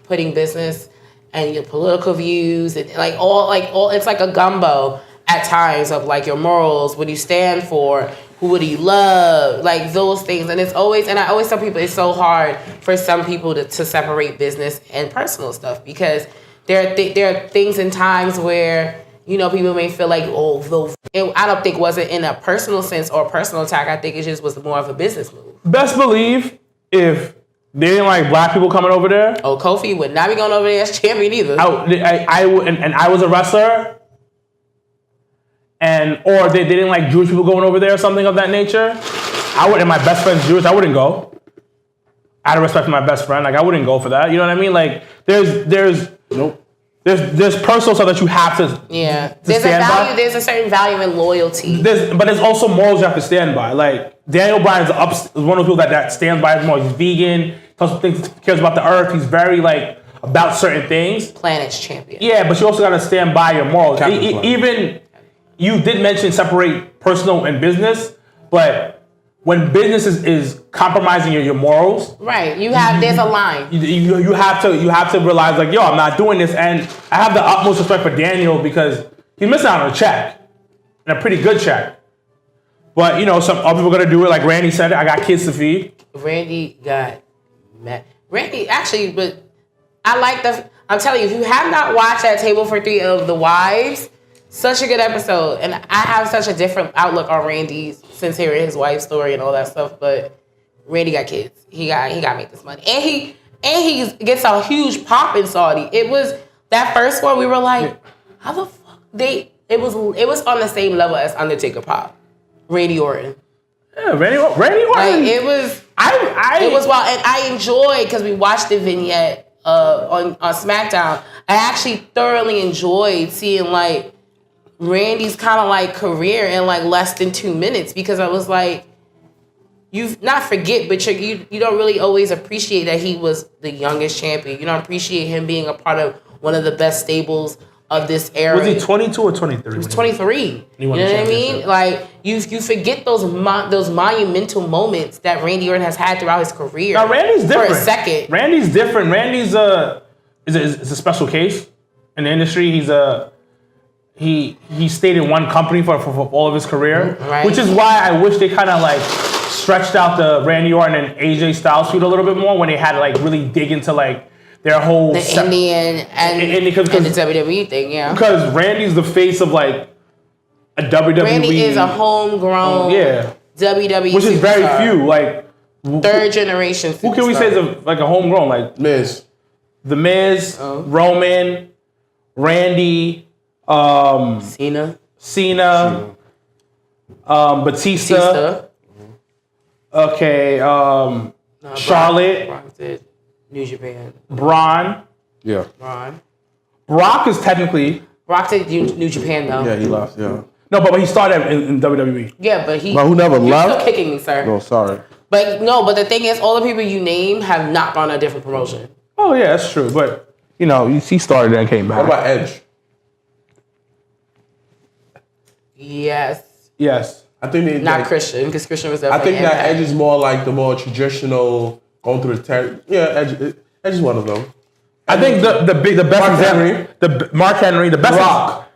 Speaker 2: putting business and your political views and all it's like a gumbo. at times of like your morals, what do you stand for, who do you love, like those things. And it's always, and I always tell people it's so hard for some people to separate business and personal stuff, because there are things and times where, you know, people may feel like, oh, I don't think it wasn't in a personal sense or a personal attack. I think it just was more of a business move.
Speaker 4: Best believe if they didn't like black people coming over there.
Speaker 2: Oh, Kofi would not be going over there as champion either.
Speaker 4: I was a wrestler, or they didn't like Jewish people going over there or something of that nature. And my best friend's Jewish, I wouldn't go. Out of respect for my best friend, like I wouldn't go for that. You know what I mean? Like there's personal stuff that you have to
Speaker 2: there's
Speaker 4: stand
Speaker 2: a value.
Speaker 4: by.
Speaker 2: There's a certain value in loyalty.
Speaker 4: But there's also morals you have to stand by. Like Daniel Bryan's is one of those people that stands by his morals. He's vegan. Cares about the earth. He's very like about certain things.
Speaker 2: Planet's champion.
Speaker 4: Yeah, but you also got to stand by your morals. Even you did mention separate personal and business, but when business is compromising your morals,
Speaker 2: right? There's a line.
Speaker 4: You have to realize like, yo, I'm not doing this, and I have the utmost respect for Daniel because he's missing out on a check, and a pretty good check. But you know, some other people are gonna do it. Like Randy said, I got kids to feed.
Speaker 2: Randy got mad. Randy actually, but I like I'm telling you, if you have not watched that Table for Three of the Wives, such a good episode, and I have such a different outlook on Randy since hearing his wife's story and all that stuff. But Randy got kids. He got to make this money, and he gets a huge pop in Saudi. It was that first one. We were like, how the fuck it was on the same level as Undertaker pop. Randy Orton.
Speaker 4: Yeah, Randy Orton.
Speaker 2: Like, it was wild, and I enjoyed because we watched the vignette on SmackDown. I actually thoroughly enjoyed seeing like Randy's kind of like career in like less than 2 minutes, because I was like, you don't really always appreciate that he was the youngest champion. You don't appreciate him being a part of one of the best stables of this era.
Speaker 4: Was he 22 or 23?
Speaker 2: He was 23. You know what I mean? Like you forget those monumental moments that Randy Orton has had throughout his career.
Speaker 4: Now Randy's different.
Speaker 2: For a second,
Speaker 4: Randy's different. Randy's is a special case in the industry. He stayed in one company for all of his career,
Speaker 2: right.
Speaker 4: Which is why I wish they kind of like stretched out the Randy Orton and AJ Styles feud a little bit more when they had to like really dig into like their whole
Speaker 2: Indian and the WWE thing, yeah.
Speaker 4: Because Randy's the face of like a WWE.
Speaker 2: Randy is a homegrown WWE,
Speaker 4: which is very few. Like
Speaker 2: third generation.
Speaker 4: Who can we say is a homegrown, like
Speaker 6: Miz,
Speaker 4: The Miz, Roman, Randy,
Speaker 2: Cena,
Speaker 4: Batista. Okay, Charlotte.
Speaker 2: Brock did New Japan.
Speaker 4: Braun.
Speaker 6: Yeah.
Speaker 4: Brock is technically.
Speaker 2: Brock did New Japan though.
Speaker 6: Yeah, he left. Yeah.
Speaker 4: No, but he started in WWE.
Speaker 2: Yeah, but
Speaker 6: who never
Speaker 2: you're
Speaker 6: left?
Speaker 2: Still kicking me, sir.
Speaker 6: No, sorry.
Speaker 2: But the thing is, all the people you name have not gone to a different promotion.
Speaker 4: Oh yeah, that's true. But you know, he started and came back.
Speaker 6: What about Edge?
Speaker 2: Yes.
Speaker 6: I think
Speaker 2: not Christian, because Christian was.
Speaker 6: I think that Edge is more like the more traditional, going through the territory. Yeah, Edge is one of them.
Speaker 4: I think the best example, Mark Henry, the best.
Speaker 6: Rock.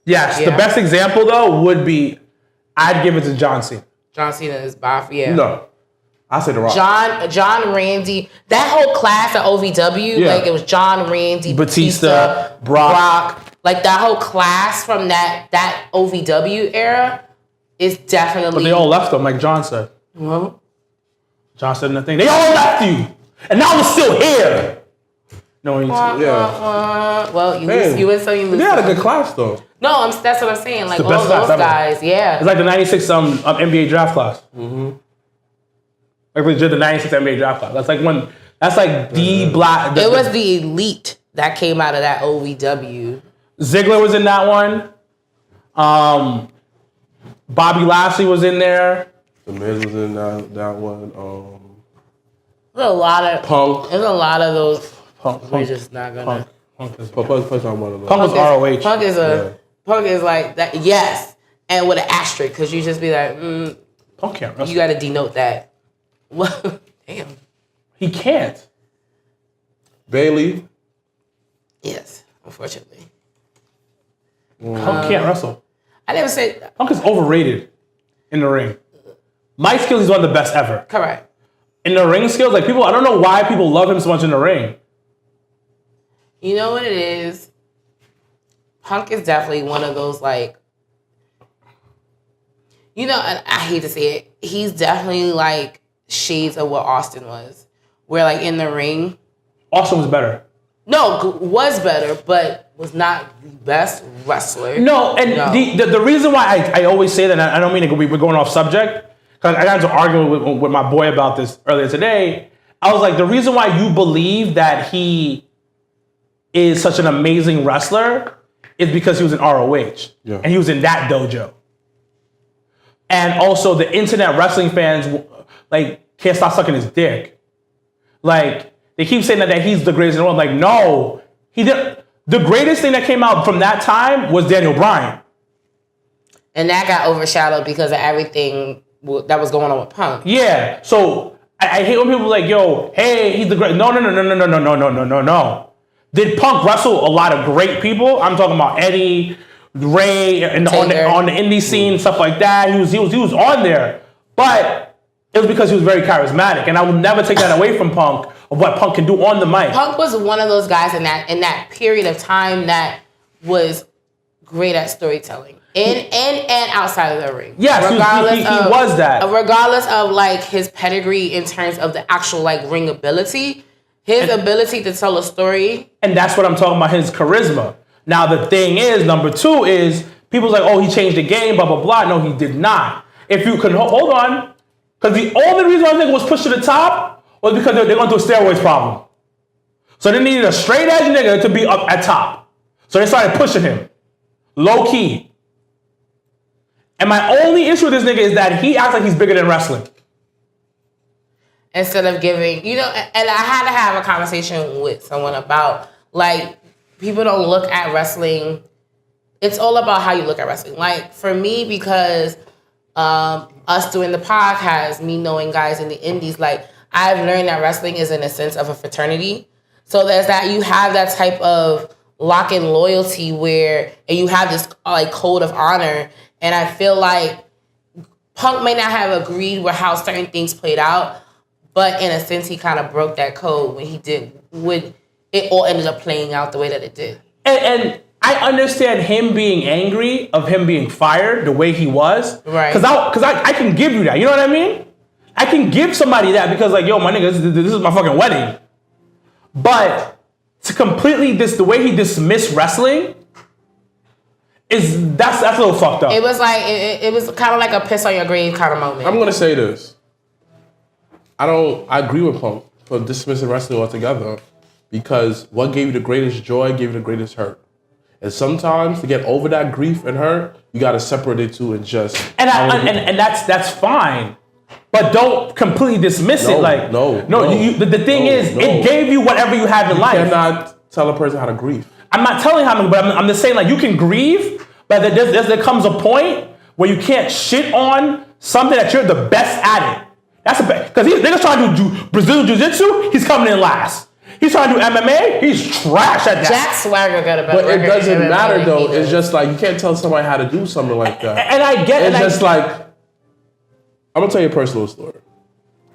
Speaker 4: Yes, the best example though would be, I'd give it to John Cena.
Speaker 2: John Cena is Bob, yeah.
Speaker 6: No, I said The Rock.
Speaker 2: John Randy, that whole class at OVW, like it was John Randy,
Speaker 4: Batista, Brock.
Speaker 2: Like that whole class from that OVW era is definitely.
Speaker 4: But they all left them, like John said.
Speaker 2: Well,
Speaker 4: John said nothing. They all left you, and now we're still here. No,
Speaker 2: well, you win some, you lose.
Speaker 6: They had a
Speaker 2: some.
Speaker 6: good class though.
Speaker 2: No, that's what I'm saying. Like all those guys, yeah.
Speaker 4: It's like the '96 NBA draft class. Mm-hmm. Like legit the '96 NBA draft class. That's like the black.
Speaker 2: It was the elite that came out of that OVW.
Speaker 4: Ziggler was in that one. Bobby Lashley was in there.
Speaker 6: The Miz was in that one.
Speaker 2: There's a lot of
Speaker 6: Punk.
Speaker 2: There's a lot of those.
Speaker 4: Punk.
Speaker 2: We're just not gonna.
Speaker 6: Punk was one of them.
Speaker 4: Punk was ROH.
Speaker 2: Punk is like that. Yes, and with an asterisk, because you just be like,
Speaker 4: Punk can't wrestle.
Speaker 2: You got to denote that. Well, damn.
Speaker 4: He can't.
Speaker 6: Bailey.
Speaker 2: Yes, unfortunately.
Speaker 4: Punk can't wrestle.
Speaker 2: I never said
Speaker 4: Punk is overrated in the ring. Mic skills, he's one of the best ever.
Speaker 2: correct.
Speaker 4: In the ring skills, like people, I don't know why people love him so much in the ring.
Speaker 2: You know what it is? Punk is definitely one of those, like, you know, and I hate to say it, he's definitely like shades of what Austin was. Where like in the ring,
Speaker 4: Austin was better.
Speaker 2: no, was better, but was not the best wrestler.
Speaker 4: No, and the reason why I always say that, and I don't mean we're going off subject, because I got into an argument with my boy about this earlier today. I was like, the reason why you believe that he is such an amazing wrestler is because he was in ROH.
Speaker 6: Yeah.
Speaker 4: And he was in that dojo. And also the internet wrestling fans like can't stop sucking his dick. Like, they keep saying that he's the greatest in the world. Like, no. He did. The greatest thing that came out from that time was Daniel Bryan.
Speaker 2: And that got overshadowed because of everything that was going on with Punk.
Speaker 4: Yeah. So I hate when people are like, yo, hey, he's the great. No. Did Punk wrestle a lot of great people? I'm talking about Eddie, Ray, and on the indie scene, stuff like that. He was on there. But it was because he was very charismatic. And I will never take that away from Punk, of what Punk can do on the mic.
Speaker 2: Punk was one of those guys in that period of time that was great at storytelling. And outside of the ring.
Speaker 4: Yes, he was that.
Speaker 2: Regardless of like his pedigree in terms of the actual like ring ability, his ability to tell a story.
Speaker 4: And that's what I'm talking about, his charisma. Now the thing is, number two is, people's like, oh, he changed the game, blah, blah, blah. No, he did not. If you can, hold on. Because the only reason I think was pushed to the top was because they're going through a steroids problem. So they needed a straight edge nigga to be up at top. So they started pushing him. Low key. And my only issue with this nigga is that he acts like he's bigger than wrestling.
Speaker 2: Instead of giving, you know, and I had to have a conversation with someone about, like, people don't look at wrestling. It's all about how you look at wrestling. Like, for me, because us doing the podcast, me knowing guys in the indies, like, I've learned that wrestling is in a sense of a fraternity. So there's that, you have that type of lock-in loyalty where, and you have this, like, code of honor. And I feel like Punk may not have agreed with how certain things played out, but in a sense, he kind of broke that code when it all ended up playing out the way that it did.
Speaker 4: And I understand him being angry of him being fired the way he was.
Speaker 2: Right.
Speaker 4: Because I can give you that. You know what I mean? I can give somebody that because, like, yo, my nigga, this is my fucking wedding. But to completely the way he dismissed wrestling, that's a little fucked up.
Speaker 2: It was like it was kind of like a piss on your grave kind of moment.
Speaker 6: I'm gonna say this. I agree with Punk for dismissing wrestling altogether, because what gave you the greatest joy gave you the greatest hurt. And sometimes to get over that grief and hurt, you gotta separate it two and just
Speaker 4: and that's fine. But don't completely dismiss it. Like the thing is, it gave you whatever you have in life.
Speaker 6: You cannot tell a person how to grieve.
Speaker 4: I'm not telling how to, but I'm just saying, like, you can grieve, but there comes a point where you can't shit on something that you're the best at it. That's because niggas trying to do Brazilian Jiu-Jitsu, he's coming in last. He's trying to do MMA, he's trash at that.
Speaker 2: Jack Swagger got a better
Speaker 6: But it doesn't matter though. It's just like you can't tell somebody how to do something like that.
Speaker 4: And I get it.
Speaker 6: It's just like, I'm gonna tell you a personal story.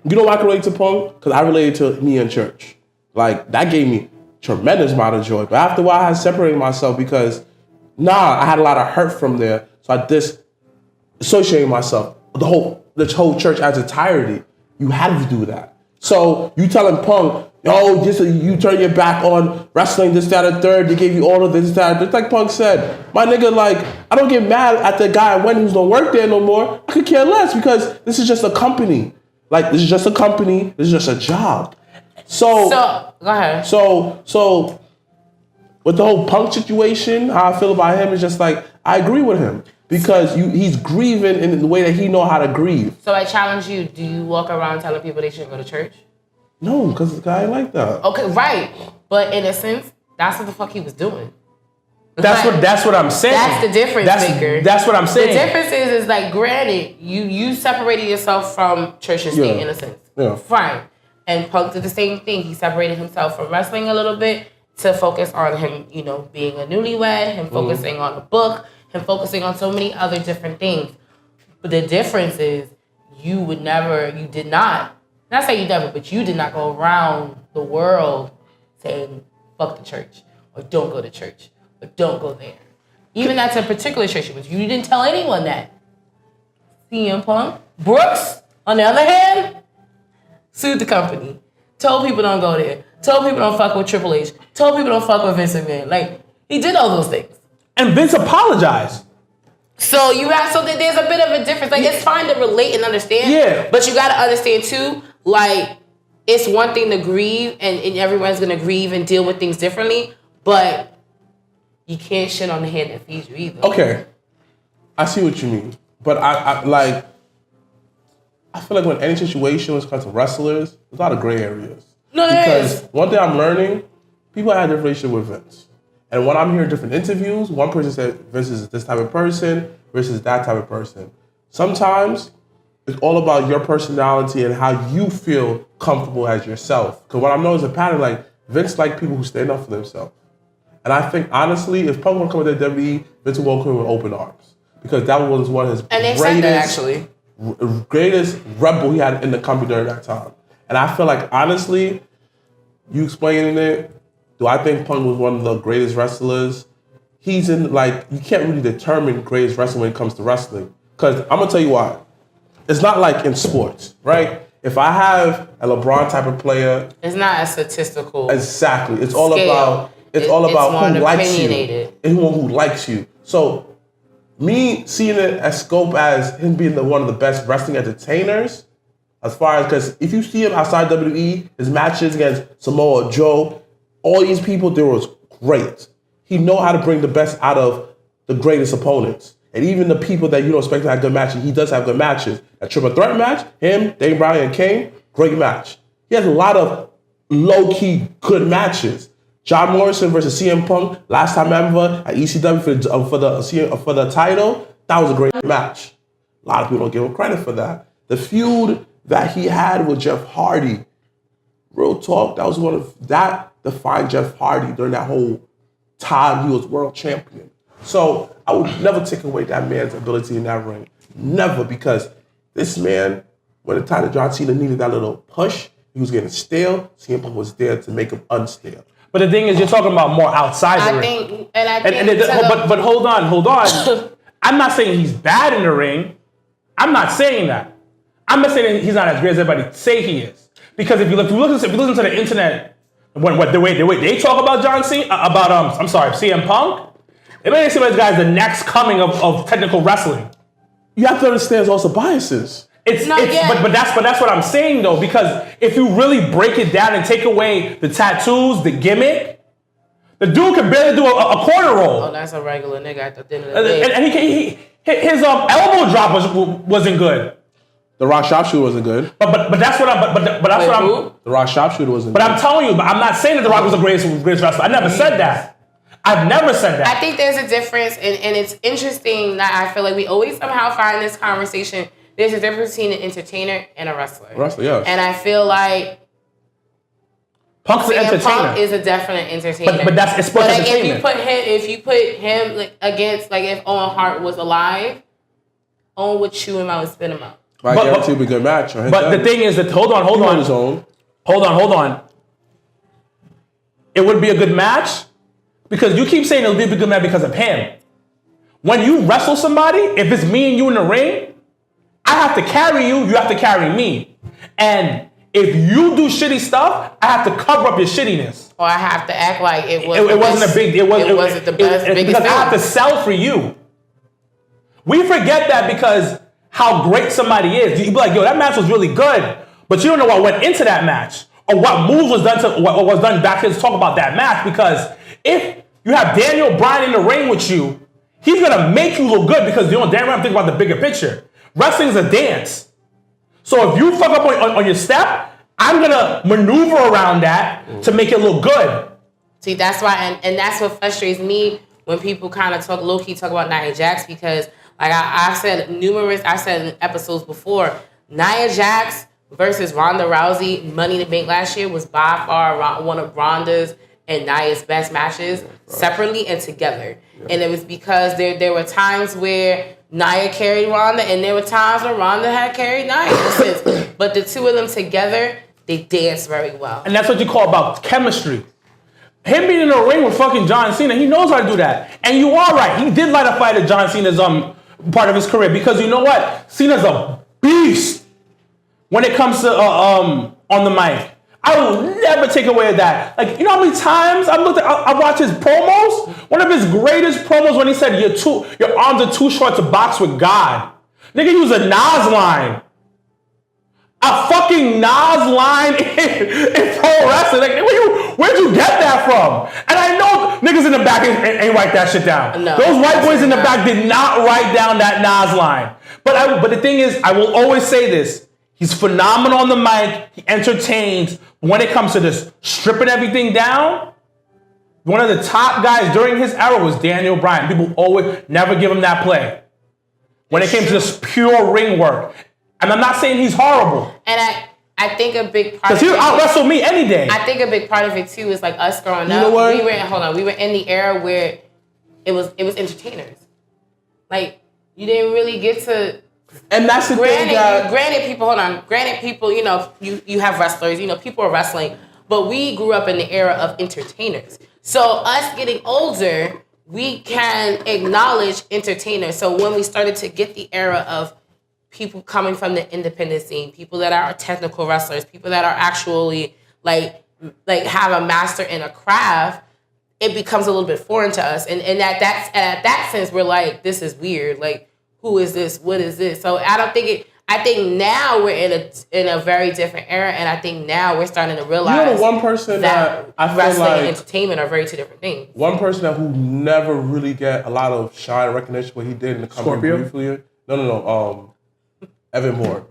Speaker 6: You know why I can relate to Punk? Because I related to me in church. Like, that gave me tremendous amount of joy. But after a while, I had separated myself because, I had a lot of hurt from there. So I disassociated myself. The whole church as entirety. You had to do that. So you telling Punk, you turn your back on wrestling, this, that, and third. They gave you all of this, that. It's like Punk said. My nigga, like, I don't get mad at the guy who's don't work there no more. I could care less because this is just a company. Like, this is just a company. This is just a job. So
Speaker 2: go ahead.
Speaker 6: So with the whole Punk situation, how I feel about him is just like, I agree with him. Because he's grieving in the way that he know how to grieve.
Speaker 2: So I challenge you, do you walk around telling people they shouldn't go to church?
Speaker 6: No, because the guy ain't like that.
Speaker 2: Okay, right. But in a sense, that's what the fuck he was doing.
Speaker 4: That's what I'm saying.
Speaker 2: That's the difference maker.
Speaker 4: That's what I'm saying.
Speaker 2: The difference is like, granted, you separated yourself from church and state in a sense.
Speaker 6: Yeah.
Speaker 2: Fine. And Punk did the same thing. He separated himself from wrestling a little bit to focus on him, you know, being a newlywed, him focusing on a book, him focusing on so many other different things. But the difference is you did not go around the world saying, fuck the church, or don't go to church, or don't go there. Even that's a particular church, but you didn't tell anyone that. CM Punk, Brooks, on the other hand, sued the company, told people don't go there, told people don't fuck with Triple H, told people don't fuck with Vince McMahon. Like, he did all those things.
Speaker 4: And Vince apologized.
Speaker 2: So there's a bit of a difference. Like, it's fine to relate and understand.
Speaker 4: Yeah.
Speaker 2: But you got to understand, too, like, it's one thing to grieve, and everyone's going to grieve and deal with things differently, but you can't shit on the hand that feeds you either.
Speaker 6: Okay. I see what you mean. But I feel like when any situation when it comes to wrestlers, there's a lot of gray areas.
Speaker 2: No,
Speaker 6: because one thing I'm learning, people have a different relationship with Vince. And when I'm hearing different interviews, one person said Vince is this type of person versus that type of person. Sometimes it's all about your personality and how you feel comfortable as yourself. Because what I know is a pattern, like Vince like people who stand up for themselves. And I think, honestly, if Punk would come to WWE, Vince would welcome him with open arms. Because that was one of his greatest rebel he had in the company during that time. And I feel like, honestly, you explaining it, do I think Punk was one of the greatest wrestlers? He's in, like, you can't really determine greatest wrestling when it comes to wrestling. Because I'm going to tell you why. It's not like in sports, right? If I have a LeBron type of player... It's not a statistical... Exactly. It's all about... It's all about who likes you. And who likes you. So... me seeing it as scope as him being one of the best wrestling entertainers, as far as, because if you see him outside WWE, his matches against Samoa Joe, all these people, they was great. He know how to bring the best out of the greatest opponents. And even the people that you don't expect to have good matches, he does have good matches. A triple threat match, him, Dave Bryan, and Kane, great match. He has a lot of low-key good matches. John Morrison versus CM Punk, last time ever at ECW for the title, that was a great match. A lot of people don't give him credit for that. The feud that he had with Jeff Hardy, real talk, that defined Jeff Hardy during that whole time he was world champion. So I would never take away that man's ability in that ring. Never, because this man, when the time that John Cena needed that little push, he was getting stale, CM Punk was there to make him unstale.
Speaker 4: But the thing is, you're talking about more outside the ring. But hold on. I'm not saying he's bad in the ring. I'm not saying that. I'm not saying he's not as great as everybody say he is. Because if you listen to the internet, the way they talk about CM Punk, it makes it seem like this guy's the next coming of technical wrestling.
Speaker 6: You have to understand there's also biases.
Speaker 4: But that's what I'm saying though, because if you really break it down and take away the tattoos, the gimmick, the dude can barely do a corner roll.
Speaker 2: Oh, that's a regular nigga at the end of the day.
Speaker 4: And his elbow drop wasn't good.
Speaker 6: The Rock Sharpshooter wasn't good.
Speaker 4: But that's what I'm.
Speaker 6: The Rock Sharpshooter wasn't good.
Speaker 4: But I'm telling you, I'm not saying that The Rock was the greatest wrestler. I never said that. I've never said that.
Speaker 2: I think there's a difference, and it's interesting that I feel like we always somehow find this conversation. There's a difference between an entertainer and a wrestler.
Speaker 6: Yes.
Speaker 2: And I feel like
Speaker 4: Punk's an entertainer.
Speaker 2: Punk is a definite entertainer.
Speaker 4: But it's sports entertainment.
Speaker 2: If you put him like against, like, if Owen Hart was alive, Owen would chew him out and spit him out.
Speaker 6: I guarantee it would be a good match.
Speaker 4: But the thing is that hold on. Hold on. It would be a good match because you keep saying it would be a good match because of him. When you wrestle somebody, if it's me and you in the ring, I have to carry you, you have to carry me. And if you do shitty stuff, I have to cover up your shittiness.
Speaker 2: Or I have to act like it
Speaker 4: wasn't the best, biggest because thing. I have to sell for you. We forget that because how great somebody is. You be like, yo, that match was really good, but you don't know what went into that match or what moves was done to what was done back here to talk about that match. Because if you have Daniel Bryan in the ring with you, he's gonna make you look good because you know Daniel Bryan think about the bigger picture. Wrestling's a dance. So if you fuck up on your step, I'm gonna maneuver around that to make it look good.
Speaker 2: See, that's why, and that's what frustrates me when people kind of low-key talk about Nia Jax, because like I've said in episodes before, Nia Jax versus Ronda Rousey Money in the Bank last year was by far one of Ronda's and Nia's best matches separately and together. And it was because there were times where Nia carried Ronda, and there were times where Ronda had carried Nia. But the two of them together, they danced very well.
Speaker 4: And that's what you call about chemistry. Him being in a ring with fucking John Cena, he knows how to do that. And you are right. He did light a fight at John Cena's part of his career, because you know what? Cena's a beast when it comes to on the mic. I will never take away that. Like, you know how many times I watched his promos? One of his greatest promos when he said your arms are too short to box with God. Nigga, he was a Nas line. A fucking Nas line in pro wrestling. Like, where'd you get that from? And I know niggas in the back ain't write that shit down.
Speaker 2: No,
Speaker 4: those white boys in the back did not write down that Nas line. But the thing is, I will always say this. He's phenomenal on the mic. He entertains. When it comes to this stripping everything down, one of the top guys during his era was Daniel Bryan. People always never give him that play. When it came to this pure ring work. And I'm not saying he's horrible.
Speaker 2: And I think a big part of it...
Speaker 4: Because he'll out-wrestle me any day.
Speaker 2: I think a big part of it, too, is like us growing up.
Speaker 6: You know what?
Speaker 2: We were in the era where it was entertainers. Like, you didn't really get to...
Speaker 6: And that's the thing that...
Speaker 2: Granted, people, you know, you have wrestlers, you know, people are wrestling. But we grew up in the era of entertainers. So us getting older, we can acknowledge entertainers. So when we started to get the era of people coming from the independent scene, people that are technical wrestlers, people that are actually like have a master in a craft, it becomes a little bit foreign to us. And at that sense, we're like, this is weird. Like, who is this? What is this? So I think now we're in a very different era, and I think now we're starting to realize,
Speaker 6: you know, one person that I feel
Speaker 2: wrestling
Speaker 6: like
Speaker 2: and entertainment are very two different things.
Speaker 6: One person that who never really get a lot of shine recognition what he did in the company briefly. No. Evan Bourne.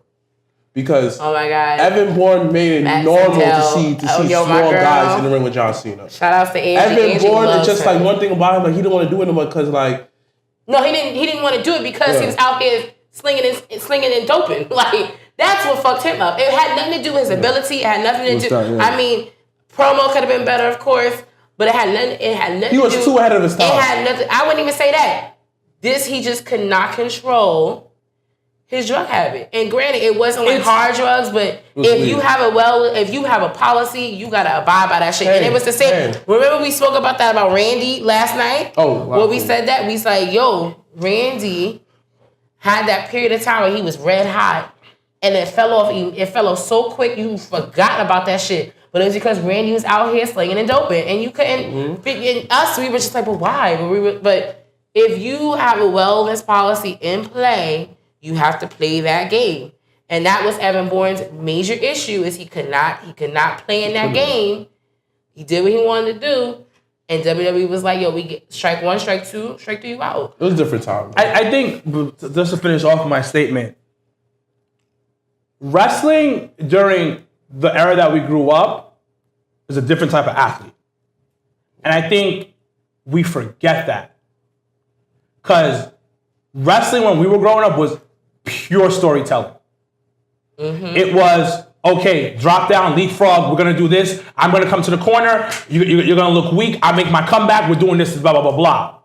Speaker 6: Because
Speaker 2: oh my God,
Speaker 6: Evan Bourne made it normal to see small guys in the ring with John Cena.
Speaker 2: Shout out to Angie.
Speaker 6: Evan Bourne is just like one thing about him, like he didn't want to do it anymore because like
Speaker 2: no, he didn't want to do it because he was out here slinging and doping. Like that's what fucked him up. It had nothing to do with his ability. It had nothing to do. I mean, promo could have been better, of course, but it had nothing.
Speaker 6: He was too ahead of his time.
Speaker 2: It had nothing. I wouldn't even say that. He just could not control his drug habit. And granted, it wasn't like hard drugs, but if you have a policy, you gotta abide by that shit. And it was the same. Remember we spoke about that about Randy last night?
Speaker 6: Oh, wow.
Speaker 2: When we said that, we said, yo, Randy had that period of time where he was red hot, and it fell off. It fell off so quick, you forgot about that shit. But it was because Randy was out here slinging and doping, and you couldn't. And us, we were just like, but why? But if you have a wellness policy in play, you have to play that game. And that was Evan Bourne's major issue, is he could not play in that game. He did what he wanted to do. And WWE was like, yo, we get strike one, strike two, strike three, you out.
Speaker 6: It was a different time.
Speaker 4: I think, just to finish off my statement, wrestling during the era that we grew up is a different type of athlete. And I think we forget that. Because wrestling when we were growing up was pure storytelling. It was, okay, drop down, leapfrog, we're going to do this. I'm going to come to the corner. You're going to look weak. I make my comeback. We're doing this, blah, blah, blah, blah.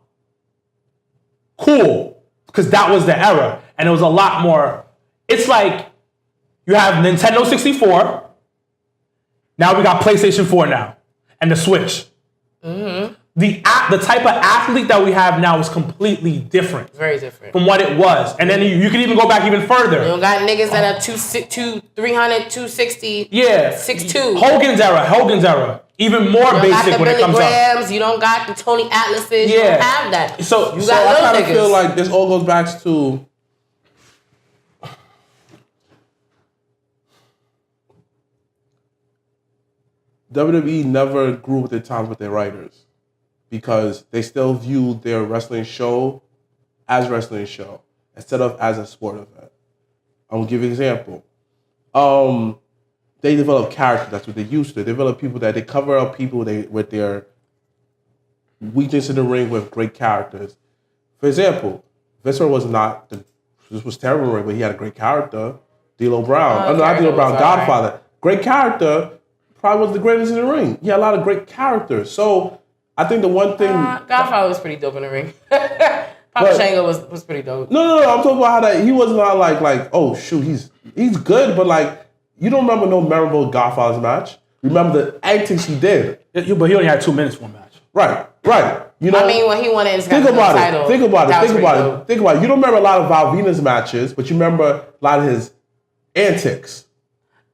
Speaker 4: Cool. Because that was the era. And it was a lot more. It's like you have Nintendo 64. Now we got PlayStation 4 now. And the Switch. The type of athlete that we have now is completely different.
Speaker 2: Very different.
Speaker 4: From what it was. And then you can even go back even further.
Speaker 2: You don't got niggas that are 300, 260,
Speaker 4: yeah.
Speaker 2: 6'2".
Speaker 4: Hogan's era. Even more basic when it comes up.
Speaker 2: You don't got the Tony Atlases. You don't have that.
Speaker 6: So
Speaker 2: you got
Speaker 6: I kind of feel like this all goes back to WWE never grew with their times with their writers, because they still viewed their wrestling show as a wrestling show instead of as a sport event. I'm going to give you an example. They develop characters. That's what they used to. They develop people that they cover up people with their weakness in the ring with great characters. For example, Viscera was terrible in the ring, but he had a great character. D'Lo Brown. Not D'Lo Brown, Godfather. Great character. probably was the greatest in the ring. He had a lot of great characters. So I think the one thing
Speaker 2: Godfather was pretty dope in the ring. Papa Shango was pretty dope.
Speaker 6: No. I'm talking about how that he was not like oh shoot he's good, but like you don't remember no memorable Godfather's match. Remember the antics he did.
Speaker 4: But he only had 2 minutes for a match.
Speaker 6: Right. You know.
Speaker 2: I mean, when he won it,
Speaker 6: Think about it. You don't remember a lot of Val Venus matches, but you remember a lot of his antics.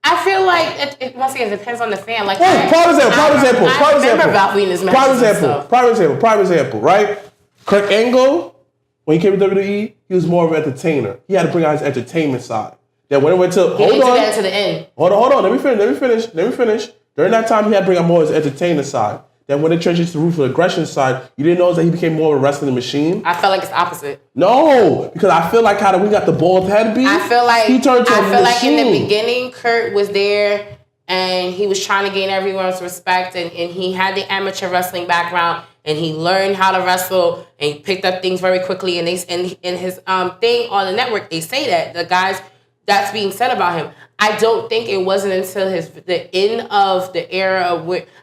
Speaker 2: I feel like it once again depends on the fan. Like,
Speaker 6: Prime example.
Speaker 2: I remember Val Venus matches.
Speaker 6: Prime example. Right? Kurt Angle, when he came to WWE, he was more of an entertainer. He had to bring out his entertainment side. Then when it went to
Speaker 2: he didn't do that to the end.
Speaker 6: Hold on. Let me finish. During that time, he had to bring out more of his entertainer side. Then when it transitioned to the ruthless aggression side, you didn't notice that he became more of a wrestling machine?
Speaker 2: I felt like it's opposite.
Speaker 6: No, because I feel like how we got the bald head beat.
Speaker 2: I feel like
Speaker 6: he turned to a machine.
Speaker 2: Like in the beginning, Kurt was there and he was trying to gain everyone's respect, and he had the amateur wrestling background, and he learned how to wrestle, and he picked up things very quickly. And in his thing on the network, they say that the guys that's being said about him. I don't think it wasn't until the end of the era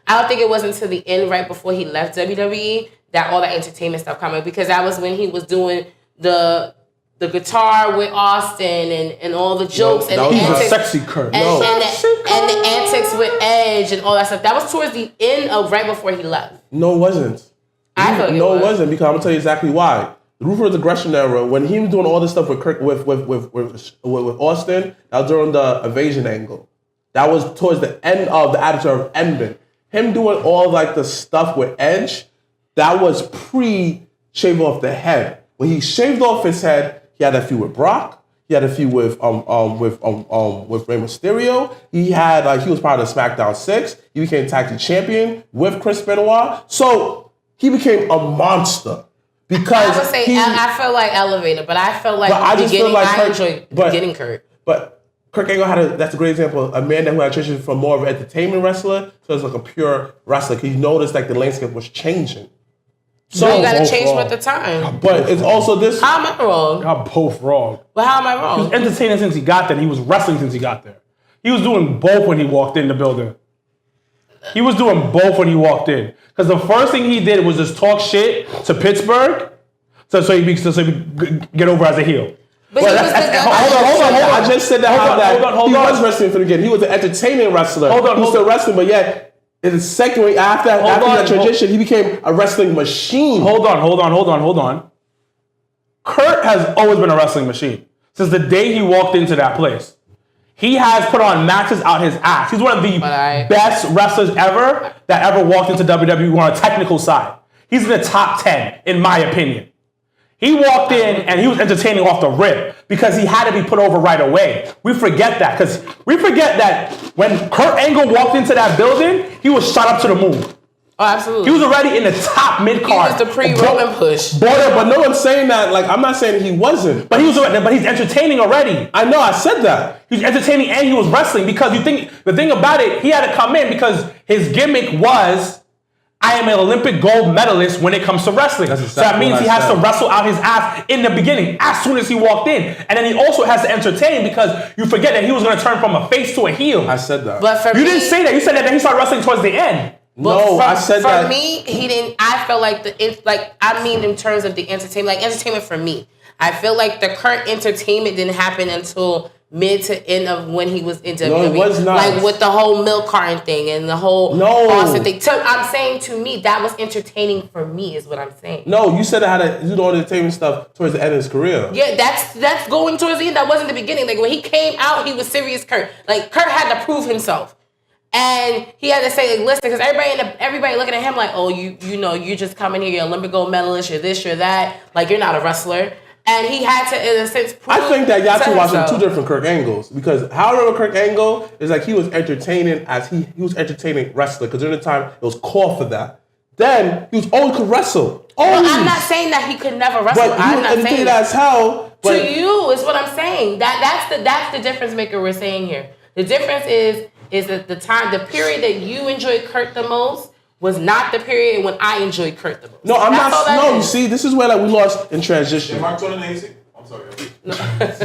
Speaker 2: I don't think it was until the end right before he left WWE that all the entertainment stuff came up, because that was when he was doing the guitar with Austin and all the jokes and the antics.
Speaker 4: A sexy Kurt.
Speaker 2: And the antics with Edge and all that stuff. That was towards the end of right before he left.
Speaker 6: No, it wasn't.
Speaker 2: I feel like
Speaker 6: it wasn't, because I'm gonna tell you exactly why. The ruthless aggression era, when he was doing all this stuff with Kirk, with Austin, that was during the invasion angle. That was towards the end of the Attitude of ending. Him doing all like the stuff with Edge, that was pre-shave off the head. When he shaved off his head, he had a feud with Brock. He had a feud with Rey Mysterio. He had he was part of the SmackDown 6. He became tag team champion with Chris Benoit. So he became a monster. Because
Speaker 2: I would say I feel like elevated, but I feel like I enjoyed getting Kurt.
Speaker 6: But Kurt Angle that's a great example, a man who had transitioned from more of an entertainment wrestler to like a pure wrestler. Because you noticed like the landscape was changing.
Speaker 2: So you gotta change with the time.
Speaker 6: But it's also this.
Speaker 2: How am I wrong?
Speaker 4: Y'all both wrong.
Speaker 2: But how am I wrong?
Speaker 4: He was entertaining since he got there. He was wrestling since he got there. He was doing both when he walked in the building. He was doing both when he walked in. Because the first thing he did was just talk shit to Pittsburgh so he could get over as a heel.
Speaker 2: But he was the
Speaker 6: hold on. I just said that.
Speaker 4: Hold on.
Speaker 6: He was wrestling from the beginning. He was an entertaining wrestler. He was still wrestling, but yet in the second way after that transition, he became a wrestling machine.
Speaker 4: Hold on. Kurt has always been a wrestling machine. Since the day he walked into that place. He has put on matches out his ass. He's one of the best wrestlers ever that ever walked into WWE on a technical side. He's in the top 10, in my opinion. He walked in and he was entertaining off the rip because he had to be put over right away. We forget that because we forget that when Kurt Angle walked into that building, he was shot up to the moon.
Speaker 2: Oh, absolutely.
Speaker 4: He was already in the top mid-card.
Speaker 2: He was the pre-Roman push.
Speaker 6: But no one's saying that. Like, I'm not saying he wasn't.
Speaker 4: But he's entertaining already.
Speaker 6: I know, I said that.
Speaker 4: He's entertaining and he was wrestling because the thing about it, he had to come in because his gimmick was, I am an Olympic gold medalist when it comes to wrestling. So that means he has to wrestle out his ass in the beginning as soon as he walked in. And then he also has to entertain because you forget that he was going to turn from a face to a heel.
Speaker 6: I said that.
Speaker 2: But
Speaker 4: you didn't say that. You said that he started wrestling towards the end.
Speaker 6: No, I said that.
Speaker 2: For me, he didn't. I felt like in terms of the entertainment, like entertainment for me. I feel like the current entertainment didn't happen until mid to end of when he was in WWE.
Speaker 6: No, it was not.
Speaker 2: Like with the whole milk carton thing and the whole Austin thing. So I'm saying to me, that was entertaining for me, is what I'm saying.
Speaker 6: No, you said I had to do all the entertainment stuff towards the end of his career.
Speaker 2: Yeah, that's going towards the end. That wasn't the beginning. Like when he came out, he was serious Kurt. Like Kurt had to prove himself. And he had to say, like, listen, because everybody looking at him like, oh, you know, you just coming here, you're Olympic gold medalist, you're this, you're that. Like, you're not a wrestler. And he had to, in a sense, prove
Speaker 6: I think that y'all two watching two different Kurt Angles. Because how I remember Kurt Angle is like he was entertaining as he was entertaining wrestler. Because during the time, it was called for that. Then, he was always could wrestle. Always.
Speaker 2: Well, I'm not saying that he could never wrestle.
Speaker 6: But
Speaker 2: I'm not saying
Speaker 6: that. As hell.
Speaker 2: To you is what I'm saying. That's the difference maker we're saying here. The difference is that the period that you enjoyed Kurt the most was not the period when I enjoyed Kurt the most.
Speaker 6: No, I'm not. No, you see, this is where like we lost in transition.
Speaker 7: Did Mark turn on the AC? I'm sorry.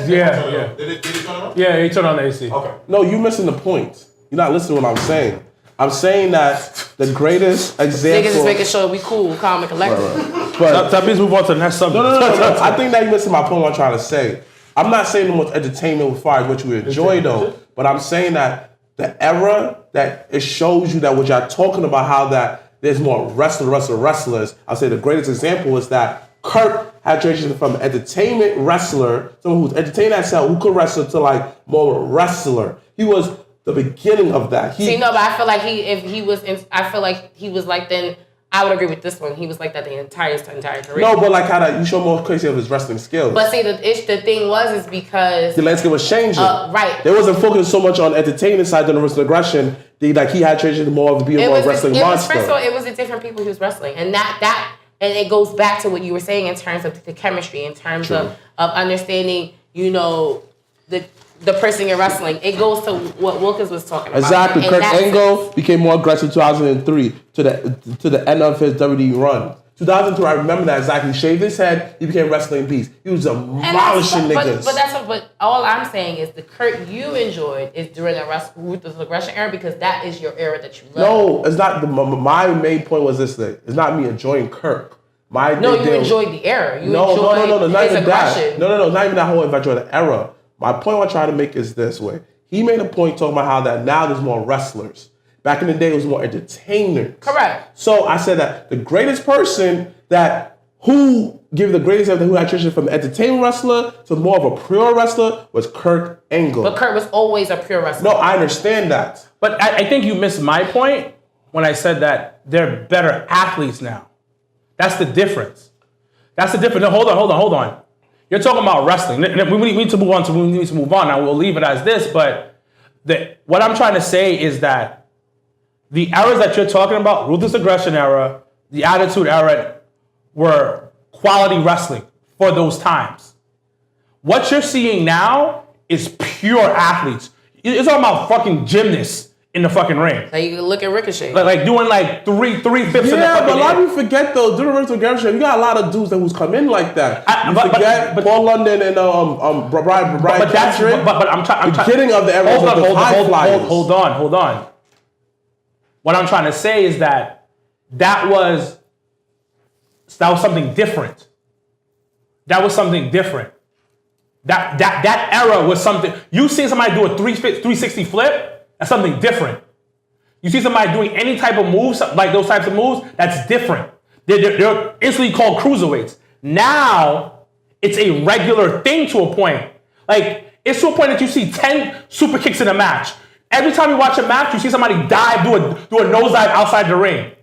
Speaker 4: Yeah.
Speaker 7: Did he turn on?
Speaker 4: Yeah, he turned on the AC.
Speaker 7: Okay.
Speaker 6: No, you're missing the point. You're not listening to what I'm saying. I'm saying that the greatest example.
Speaker 2: Niggas is making sure we cool, calm, and collected.
Speaker 6: But
Speaker 4: That means move on to the next subject.
Speaker 6: no. I think that you missing my point. What I'm trying to say. I'm not saying the most entertainment as far as what you enjoy though, but I'm saying that the era that it shows you that what y'all talking about, how that there's more wrestlers. I'll say the greatest example is that Kurt had transitioned from entertainment wrestler, someone who's entertained himself, who could wrestle, to like more wrestler. He was the beginning of that.
Speaker 2: But I feel like I feel like he was like then. I would agree with this one. He was like that the entire career.
Speaker 6: No, but like how that you show more crazy of his wrestling skills.
Speaker 2: But see, the thing is because
Speaker 6: the landscape was changing.
Speaker 2: Right.
Speaker 6: They wasn't focused so much on entertainment side than the wrestling aggression. He had transitioned more of being more wrestling monster.
Speaker 2: First of all, it was the different people he was wrestling, and and it goes back to what you were saying in terms of the chemistry, in terms of understanding, the person you're wrestling. It goes to what Wilkins was talking about.
Speaker 6: Exactly. Kurt Angle became more aggressive in 2003 to the end of his WWE run. 2003, I remember that exactly. Shaved his head, he became wrestling beast. He was demolishing niggas.
Speaker 2: But all I'm saying is the Kurt you enjoyed is during the ruthless aggression era because that is your era that you love.
Speaker 6: No, it's not. My main point was this thing. It's not me enjoying Kirk.
Speaker 2: You enjoyed the era.
Speaker 6: No, not
Speaker 2: his
Speaker 6: even
Speaker 2: aggression.
Speaker 6: that. No, not even that whole enjoy the era. My point I'm trying to make is this way. He made a point talking about how that now there's more wrestlers. Back in the day, it was more entertainers.
Speaker 2: Correct.
Speaker 6: So I said that the greatest person who had transitioned from entertainment wrestler to more of a pure wrestler was Kurt Angle.
Speaker 2: But Kurt was always a pure wrestler.
Speaker 6: No, I understand that.
Speaker 4: But I think you missed my point when I said that they're better athletes now. That's the difference. No, hold on. You're talking about wrestling. We need to move on. Now we'll leave it as this. But what I'm trying to say is that the eras that you're talking about, ruthless aggression era, the attitude era, were quality wrestling for those times. What you're seeing now is pure athletes. It's all about fucking gymnasts in the fucking ring.
Speaker 2: Like you can look at Ricochet.
Speaker 4: Like doing like three flips in the fucking
Speaker 6: Yeah, but a lot
Speaker 4: air.
Speaker 6: of you forget though, during the Ruthless Aggression, you got a lot of dudes that who's come in like that. But Paul London and Brian Patrick.
Speaker 4: But I'm trying.
Speaker 6: Beginning of the era of the high flyers.
Speaker 4: Hold on. What I'm trying to say is that was something different. That was something different. That era was something. You see somebody do a 360 flip. That's something different. You see somebody doing any type of moves, like those types of moves, that's different. They're instantly called cruiserweights. Now, it's a regular thing to a point. Like, it's to a point that you see 10 super kicks in a match. Every time you watch a match, you see somebody dive, do a nosedive outside the ring.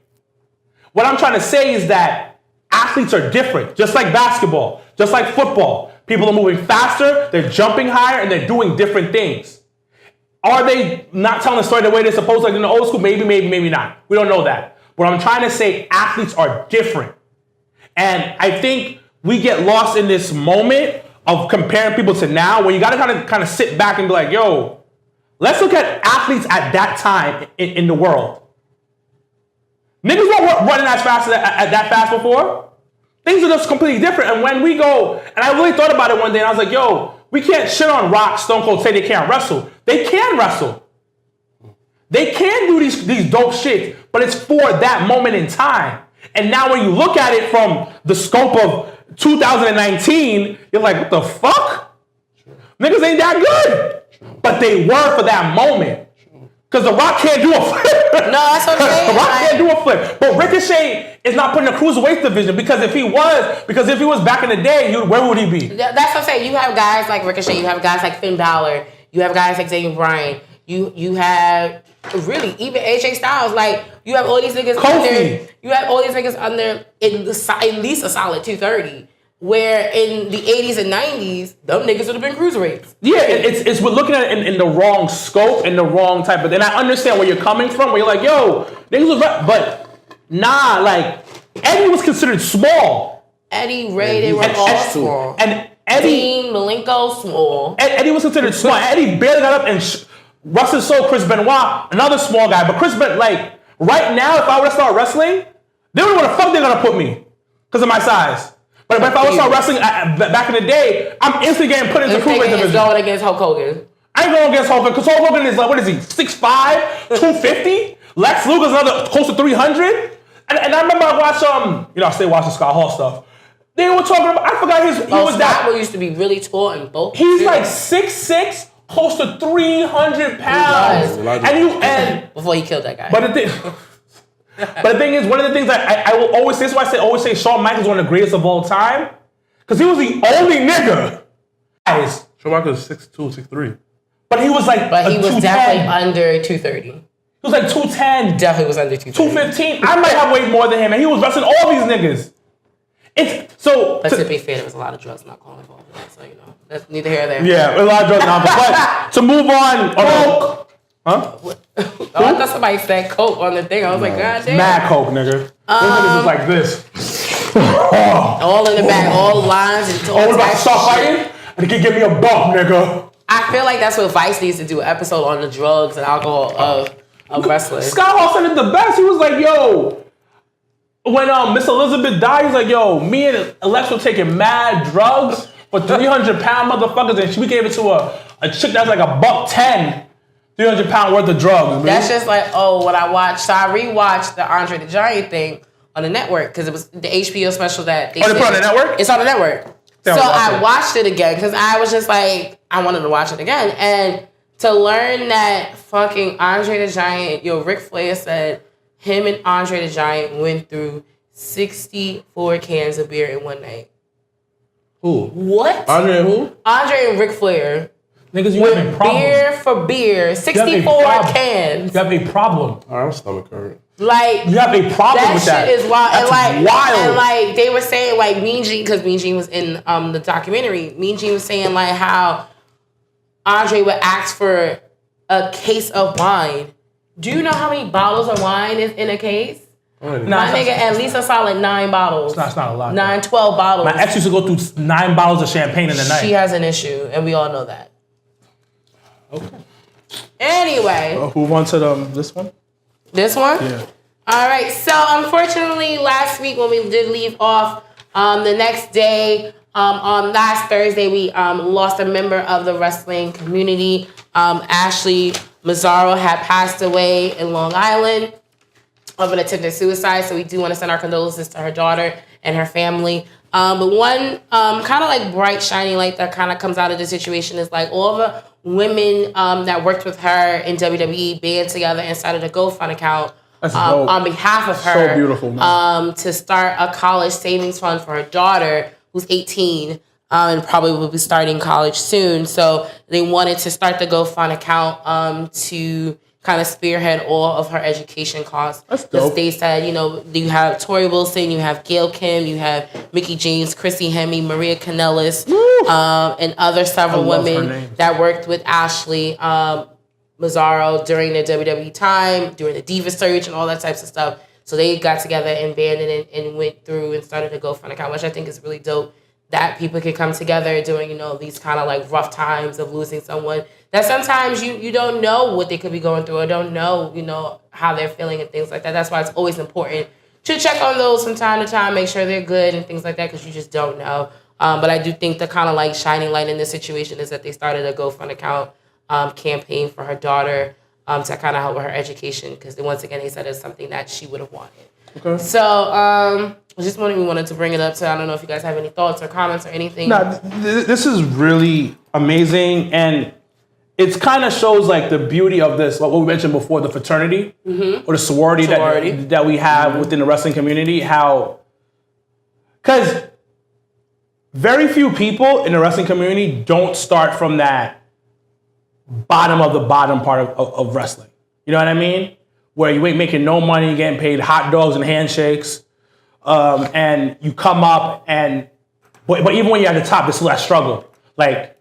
Speaker 4: What I'm trying to say is that athletes are different, just like basketball, just like football. People are moving faster, they're jumping higher, and they're doing different things. Are they not telling the story the way they're supposed to, like in the old school? Maybe not. We don't know that. But I'm trying to say athletes are different. And I think we get lost in this moment of comparing people to now, where you got to kind of sit back and be like, yo, let's look at athletes at that time in the world. Niggas weren't running as fast as that fast before. Things are just completely different. And when we go, and I really thought about it one day, and I was like, yo, we can't shit on Rock, Stone Cold, say they can't wrestle. They can wrestle. They can do these dope shit, but it's for that moment in time. And now when you look at it from the scope of 2019, you're like, what the fuck? Niggas ain't that good. But they were for that moment. Because The Rock can't do a flip.
Speaker 2: No, that's what I'm saying.
Speaker 4: The Rock can't do a flip. But Ricochet is not putting a cruiserweight division, because if he was back in the day, where would he be?
Speaker 2: That's what I'm saying. You have guys like Ricochet. You have guys like Finn Balor. You have guys like Daniel Bryan. You have really even AJ Styles. Like you have all these niggas under. You have all these niggas under at least a solid 230. Where in the 80s and 90s, them niggas would have been cruiserweights.
Speaker 4: Yeah, it's we're looking at it in the wrong scope and the wrong type of. And I understand where you're coming from. Where you're like, yo, niggas was but nah, like Eddie was considered small.
Speaker 2: Eddie, Ray, they were all small.
Speaker 4: And Eddie,
Speaker 2: Dean, Malenko, small.
Speaker 4: Eddie was considered small. Eddie barely got up and Russell sold Chris Benoit, another small guy. But Chris Benoit, like right now, if I were to start wrestling, they don't know where the fuck they're gonna put me because of my size. But if I was start wrestling back in the day, I'm instantly getting put into cruiserweight division.
Speaker 2: Going against Hulk Hogan.
Speaker 4: I ain't going against Hulk Hogan because Hulk Hogan is like, what is he, 6'5", 250? Lex Luger's another close to 300. And I remember I watched I still watching Scott Hall stuff. They were talking about, I forgot his.
Speaker 2: Scott used to be really tall and bulky.
Speaker 4: He's like 6'6", close to 300 pounds. And
Speaker 2: before he killed that guy.
Speaker 4: But the thing is, one of the things I will always say, this is why I always say Shawn Michaels is one of the greatest of all time, because he was the only nigga.
Speaker 6: Shawn Michaels is 6'2", 6'3".
Speaker 4: But he was like,
Speaker 2: but he was definitely under 230.
Speaker 4: He was like 210.
Speaker 2: Definitely was under 230.
Speaker 4: 215. I might have weighed more than him, and he was wrestling all these niggas.
Speaker 2: But to be fair, there was a lot of drugs not calling involved in that, so that's neither here nor there.
Speaker 4: Yeah, a lot of drugs not. But to move on,
Speaker 2: coke.
Speaker 4: Huh?
Speaker 2: I thought somebody said coke on the thing. I was like, God damn.
Speaker 4: Mad coke, nigga. Those niggas was like this.
Speaker 2: All in the back, all lines and all.
Speaker 4: We're about to start fighting. And he can give me a bump, nigga.
Speaker 2: I feel like that's what Vice needs to do, an episode on the drugs and alcohol of wrestling.
Speaker 4: Scott Hall said it the best. He was like, yo, when Miss Elizabeth died, he's like, yo, me and Alexa were taking mad drugs for 300-pound motherfuckers, and we gave it to a chick that's like $110, 300-pound worth of drugs.
Speaker 2: That's just like, when I watched, so I rewatched the Andre the Giant thing on the network, because it was the HBO special that they
Speaker 4: put it on the network?
Speaker 2: It's on the network. So I watched it again, because I was just like, I wanted to watch it again. And to learn that fucking Andre the Giant, Ric Flair said him and Andre the Giant went through 64 cans of beer in one night.
Speaker 6: Who?
Speaker 2: What?
Speaker 6: Andre and who?
Speaker 2: Andre and Ric Flair.
Speaker 4: Niggas, you have a problem.
Speaker 2: Beer for beer, 64 cans.
Speaker 4: You have a problem.
Speaker 6: I'm stomach hurt.
Speaker 2: Like,
Speaker 4: you have a problem with that.
Speaker 2: That shit is wild.
Speaker 4: That's wild.
Speaker 2: And like they were saying, like Mean Gene, because Mean Gene was in the documentary. Mean Gene was saying like how Andre would ask for a case of wine. Do you know how many bottles of wine is in a case? My nigga, at least a solid 9 bottles.
Speaker 4: That's not a lot.
Speaker 2: 9, 12 bottles.
Speaker 4: My ex used to go through 9 bottles of champagne in the night.
Speaker 2: She has an issue, and we all know that.
Speaker 4: Okay.
Speaker 2: Anyway.
Speaker 4: Who wanted this one?
Speaker 2: This one?
Speaker 4: Yeah.
Speaker 2: All right. So, unfortunately, last week when we did leave off, the next day, on last Thursday, we lost a member of the wrestling community. Ashley Massaro had passed away in Long Island of an attempted suicide. So we do want to send our condolences to her daughter and her family. But one kind of like bright, shiny light that kind of comes out of the situation is like all the women that worked with her in WWE band together and started a GoFund account on behalf of her.
Speaker 4: So beautiful, man.
Speaker 2: To start a college savings fund for her daughter, who's 18 and probably will be starting college soon. So they wanted to start the GoFund account to kind of spearhead all of her education costs.
Speaker 4: That's dope.
Speaker 2: They said, you have Tori Wilson, you have Gail Kim, you have Mickey James, Chrissy Hemme, Maria Kanellis, and other several women that worked with Ashley Massaro during the WWE time, during the Diva Search and all that types of stuff. So they got together and banded it and went through and started a GoFund account, which I think is really dope that people can come together during, these kind of like rough times of losing someone that sometimes you don't know what they could be going through or don't know, how they're feeling and things like that. That's why it's always important to check on those from time to time, make sure they're good and things like that, because you just don't know. But I do think the kind of like shining light in this situation is that they started a GoFund account campaign for her daughter to kind of help with her education, because once again, they said it's something that she would have wanted.
Speaker 6: Okay.
Speaker 2: So, just wanted to bring it up. So I don't know if you guys have any thoughts or comments or anything.
Speaker 4: No, this is really amazing, and it kind of shows like the beauty of this, like what we mentioned before, the fraternity or the sorority. That we have within the wrestling community. Because very few people in the wrestling community don't start from that bottom of the bottom part of wrestling. You know what I mean? Where you ain't making no money, you're getting paid hot dogs and handshakes. And you come up but even when you're at the top, there's still that struggle. Like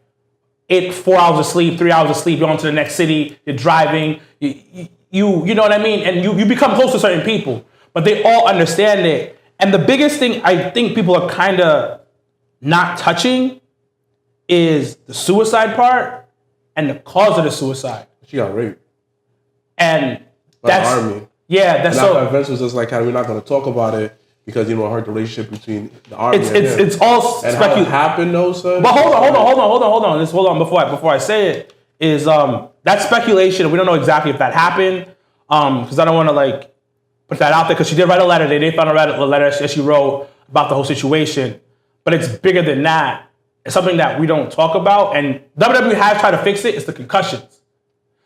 Speaker 4: 4 hours of sleep, 3 hours of sleep, you're on to the next city, you're driving, you know what I mean? And you become close to certain people, but they all understand it. And the biggest thing I think people are kind of not touching is the suicide part and the cause of the suicide.
Speaker 6: She got raped.
Speaker 4: And
Speaker 6: that's army.
Speaker 4: Yeah, that's
Speaker 6: and
Speaker 4: so.
Speaker 6: Vince was just like, we're not going to talk about it because it hurt the relationship between the army.
Speaker 4: It's all
Speaker 6: how it happened, though, son.
Speaker 4: But hold on. Just hold on before I say it. Is that speculation? We don't know exactly if that happened. because I don't want to like put that out there, because she did write a letter. They did find a letter that she wrote about the whole situation, but it's bigger than that. It's something that we don't talk about, and WWE has tried to fix it. It's the concussions,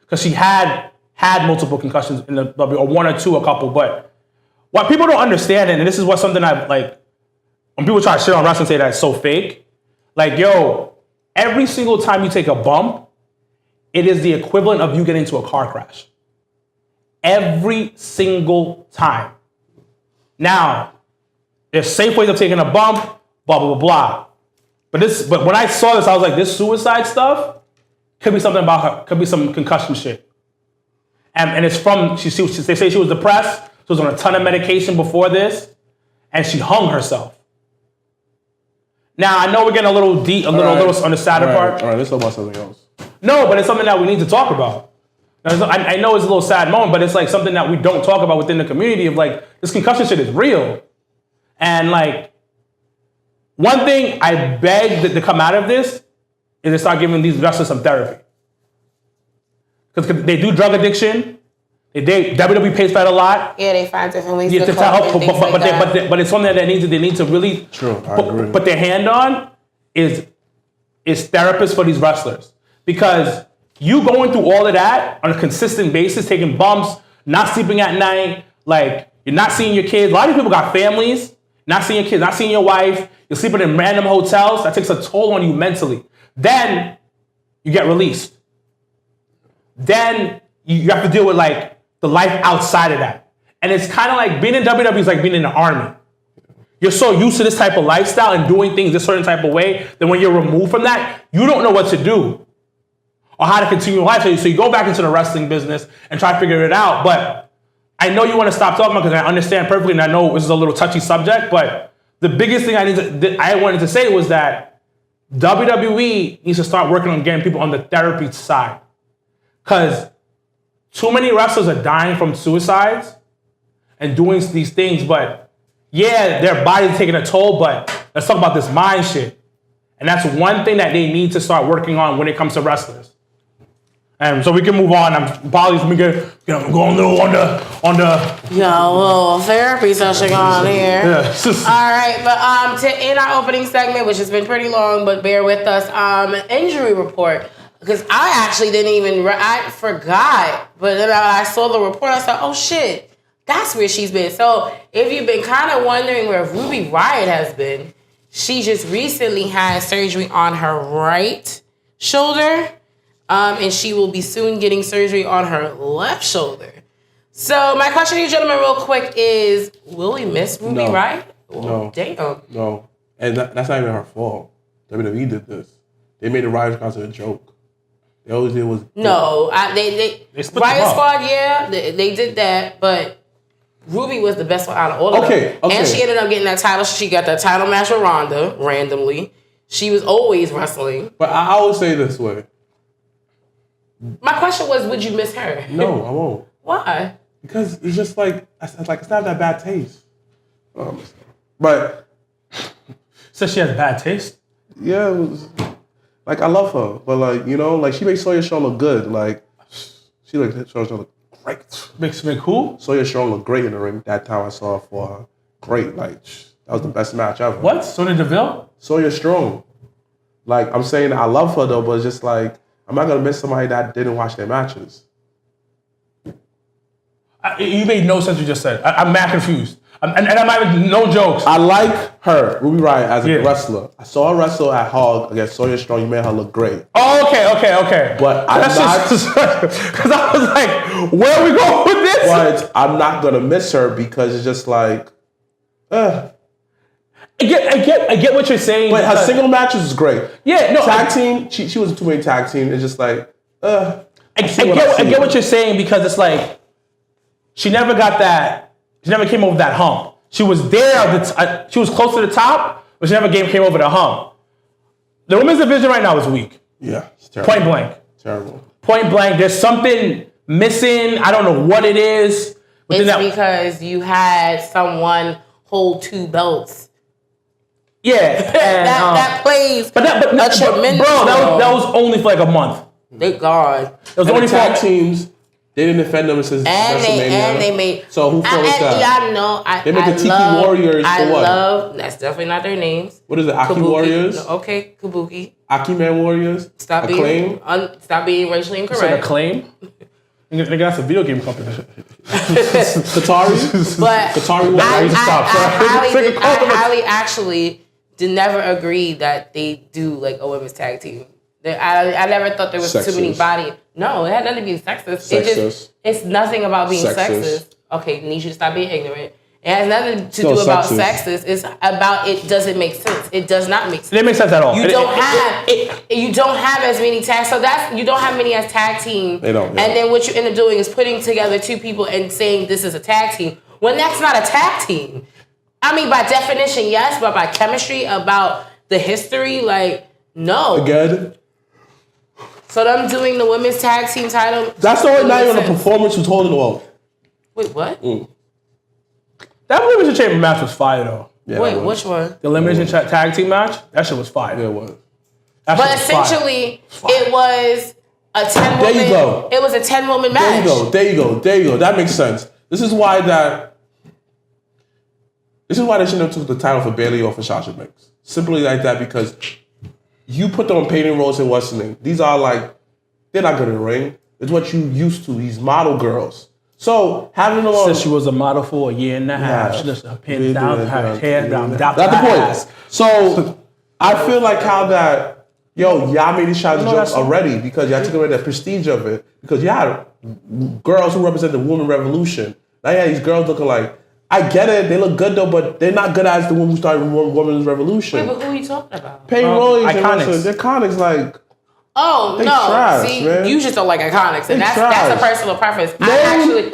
Speaker 4: because she had multiple concussions in the WWE, or one or two, a couple. But what people don't understand, and this is what something I like, when people try to shit on wrestling, say that it's so fake. Like, yo, every single time you take a bump, it is the equivalent of you getting into a car crash. Every single time. Now, there's safe ways of taking a bump, blah, blah, blah, blah. But when I saw this, I was like, this suicide stuff could be something about her, could be some concussion shit. And it's from, they say she was depressed, she was on a ton of medication before this, and she hung herself. Now, I know we're getting a little deep, a little on the sadder part.
Speaker 6: All right, let's talk about something else.
Speaker 4: No, but it's something that we need to talk about. I know it's a little sad moment, but it's like something that we don't talk about within the community of like, this concussion shit is real. And like, one thing I beg that to come out of this is to start giving these wrestlers some therapy. Because they do drug addiction. WWE pays for that a lot.
Speaker 2: Yeah, they find different ways to
Speaker 4: help, but it's something that they need to really put their hand on is therapists for these wrestlers. Because you going through all of that on a consistent basis, taking bumps, not sleeping at night, like you're not seeing your kids. A lot of people got families, not seeing your kids, not seeing your wife. You're sleeping in random hotels. That takes a toll on you mentally. Then you get released. Then you have to deal with like the life outside of that. And it's kind of like being in WWE is like being in the army. You're so used to this type of lifestyle and doing things a certain type of way that when you're removed from that, you don't know what to do or how to continue life. So you go back into the wrestling business and try to figure it out. But I know you want to stop talking about it because I understand perfectly, and I know this is a little touchy subject, but the biggest thing I wanted to say was that WWE needs to start working on getting people on the therapy side. Because too many wrestlers are dying from suicides and doing these things, but yeah, their body's taking a toll, but let's talk about this mind shit. And that's one thing that they need to start working on when it comes to wrestlers. And so we can move on. Apologies, we can go a little on the
Speaker 2: a little therapy session on here.
Speaker 4: Yeah.
Speaker 2: All right, but to end our opening segment, which has been pretty long, but bear with us. Injury report, because I actually I forgot, but then I saw the report. I said, oh shit, that's where she's been. So if you've been kind of wondering where Ruby Riott has been, she just recently had surgery on her right shoulder. And she will be soon getting surgery on her left shoulder. So my question to you gentlemen real quick is, will we miss Ruby Riott?
Speaker 6: No.
Speaker 2: Damn.
Speaker 6: No. And that's not even her fault. WWE did this. They made the Riott Squad a joke. They always did was...
Speaker 2: No. They Riott Squad, yeah, they did that, but Ruby was the best one out of all of them. Okay. And she ended up getting that title. She got that title match with Ronda, randomly. She was always wrestling.
Speaker 6: But I always say this way.
Speaker 2: My question was, would you miss her?
Speaker 6: No, I won't.
Speaker 2: Why?
Speaker 6: Because it's just like it's not that bad taste. But
Speaker 4: says she has bad taste.
Speaker 6: Yeah, like I love her, but like like she makes Sawyer Strong look good. Like she Sawyer Strong look great.
Speaker 4: Makes me cool.
Speaker 6: Sawyer Strong looked great in the ring that time I saw her for her. Great, like that was the best match ever.
Speaker 4: What? Sonya Deville?
Speaker 6: Sawyer Strong. Like I'm saying, I love her though, but it's just like. I'm not going to miss somebody that didn't watch their matches.
Speaker 4: You made no sense what you just said. I'm mad confused. And I'm not even, no jokes.
Speaker 6: I like her, Ruby Riott, as a wrestler. I saw her wrestle at Hog against Sawyer Strong. You made her look great.
Speaker 4: Oh, okay.
Speaker 6: But I'm not...
Speaker 4: Because I was like, where are we going with this?
Speaker 6: But I'm not going to miss her because it's just like...
Speaker 4: I get what you're saying.
Speaker 6: But her single matches was great.
Speaker 4: Yeah, no.
Speaker 6: Tag team, she was a two-way tag team. It's just like,
Speaker 4: I get what you're saying because it's like, she never got that, she never came over that hump. She was there, she was close to the top, but she never came over the hump. The women's division right now is weak.
Speaker 6: Yeah, it's terrible.
Speaker 4: Point blank.
Speaker 6: Terrible.
Speaker 4: Point blank. There's something missing. I don't know what it is.
Speaker 2: It's because you had someone hold two belts.
Speaker 4: Yeah, and,
Speaker 2: that plays a tremendous role.
Speaker 4: Bro, that was only for like a month.
Speaker 2: Thank God.
Speaker 6: It was only tag teams. They didn't defend them since WrestleMania.
Speaker 2: And they made.
Speaker 6: So who fought that?
Speaker 2: Yeah, I know.
Speaker 6: They made the Tiki Warriors for what?
Speaker 2: That's definitely not their names.
Speaker 6: What is it? Aki
Speaker 2: Kabuki.
Speaker 6: Warriors?
Speaker 2: No, okay, Kabuki.
Speaker 6: Aki Man Warriors?
Speaker 2: Stop being racially incorrect.
Speaker 4: Said Acclaim? Nigga, that's a video game company.
Speaker 6: Qatari?
Speaker 2: But
Speaker 6: Qatari Warriors?
Speaker 2: I highly actually did never agree that they do like a women's tag team. I never thought there was too many body. No, it had nothing to be sexist. It's nothing about being sexist. Okay, need you to stop being ignorant. It has nothing to do about sexist. It's about it doesn't make sense. It does not make sense.
Speaker 4: It didn't make sense at all.
Speaker 2: You don't have as many tags. So you don't have many as tag team.
Speaker 6: They don't. Yeah.
Speaker 2: And then what you end up doing is putting together two people and saying this is a tag team when that's not a tag team. I mean, by definition, yes, but by chemistry, about the history, like no.
Speaker 6: Again.
Speaker 2: So them doing the women's tag team title.
Speaker 6: That's the only night on the performance who's holding the world.
Speaker 2: Wait, what?
Speaker 4: That Elimination Chamber match was fire though.
Speaker 2: Yeah, wait, which one?
Speaker 4: The Elimination Tag Team match? That shit was fire.
Speaker 6: Yeah, it was.
Speaker 2: But essentially, it was a 10-woman.
Speaker 6: There you go.
Speaker 2: It was a 10-woman match.
Speaker 6: There you go. That makes sense. This is why they shouldn't have took the title for Bayley or for Sasha Banks. Simply like that, because you put them on painting roles and what's the name. These are like, they're not good in the ring. It's what you used to, these model girls. So having them on...
Speaker 4: Since she was a model for a year and a half, she just pinned down her hair down.
Speaker 6: That's the point. So I feel like how that, y'all made these shots jokes already because y'all took away the prestige of it. Because you had girls who represent the woman revolution. Now you had these girls looking like, I get it, they look good though, but they're not good as the women who started women's revolution.
Speaker 2: Wait, but who are you talking about?
Speaker 6: Peyton Royce
Speaker 4: Iconics.
Speaker 6: They're Iconics like...
Speaker 2: Oh,
Speaker 6: they
Speaker 2: no.
Speaker 6: trash,
Speaker 2: See,
Speaker 6: man.
Speaker 2: you just don't like Iconics. And that's a personal preference.
Speaker 6: Name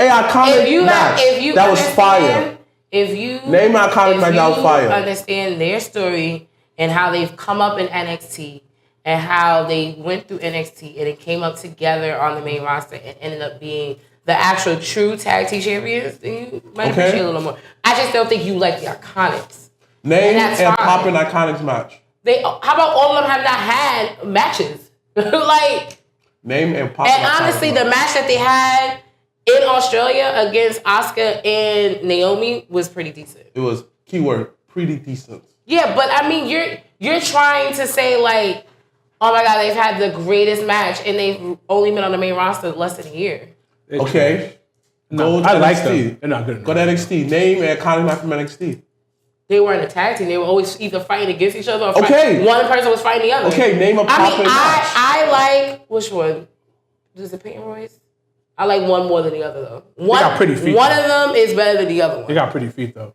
Speaker 6: that was fire. Name an iconic match that was fire.
Speaker 2: Understand their story and how they've come up in NXT and how they went through NXT and it came up together on the main roster and ended up being the actual true tag team champions, then you might appreciate a little more. I just don't think you like the Iconics.
Speaker 6: Name and pop an Iconics match.
Speaker 2: How about all of them have not had matches? Like,
Speaker 6: name and pop.
Speaker 2: And honestly, the match that they had in Australia against Asuka and Naomi was pretty decent.
Speaker 6: It was keyword pretty decent.
Speaker 2: Yeah, but I mean, you're trying to say like, oh my god, they've had the greatest match and they've only been on the main roster less than a year.
Speaker 6: Okay,
Speaker 4: no, I like them. They're not good enough.
Speaker 6: Go to NXT. Name an iconic match from NXT.
Speaker 2: They weren't a tag team. They were always either fighting against each other or one person was fighting the other.
Speaker 6: Okay, name a poppin' match.
Speaker 2: I like, which one? Is it Peyton Royce? I like one more than the other, though.
Speaker 4: They got pretty feet.
Speaker 2: One of them is better than the other one.
Speaker 4: They got pretty feet, though.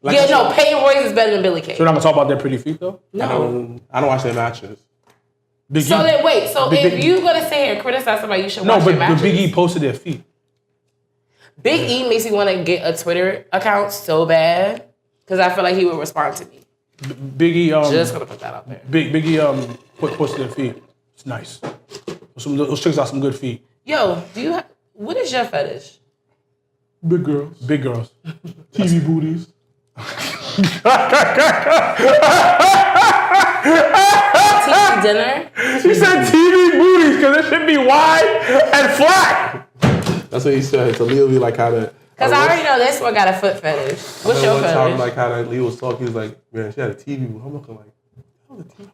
Speaker 2: Peyton Royce is better than Billy Kay.
Speaker 4: So we're not going to talk about their pretty feet, though?
Speaker 2: No.
Speaker 6: I don't watch their matches.
Speaker 2: If you're going to sit here and criticize somebody, you should watch their matches.
Speaker 4: No, but Big E posted their feet.
Speaker 2: Big E makes me want to get a Twitter account so bad. Because I feel like he would respond to me.
Speaker 4: Big E,
Speaker 2: just gonna put that out there.
Speaker 4: Big E, posted their feet. It's nice. Those chicks got some good feet.
Speaker 2: Yo, what is your fetish?
Speaker 6: Big girls.
Speaker 4: Big girls.
Speaker 6: TV booties.
Speaker 2: TV dinner?
Speaker 4: She said TV booties because it should be wide and flat.
Speaker 6: That's what he said. So Leo be like how to...
Speaker 2: Because I already know this one got a foot fetish. What's your fetish?
Speaker 6: Time, like how that Leo was talking, he was like, man, she had a TV. I'm looking like,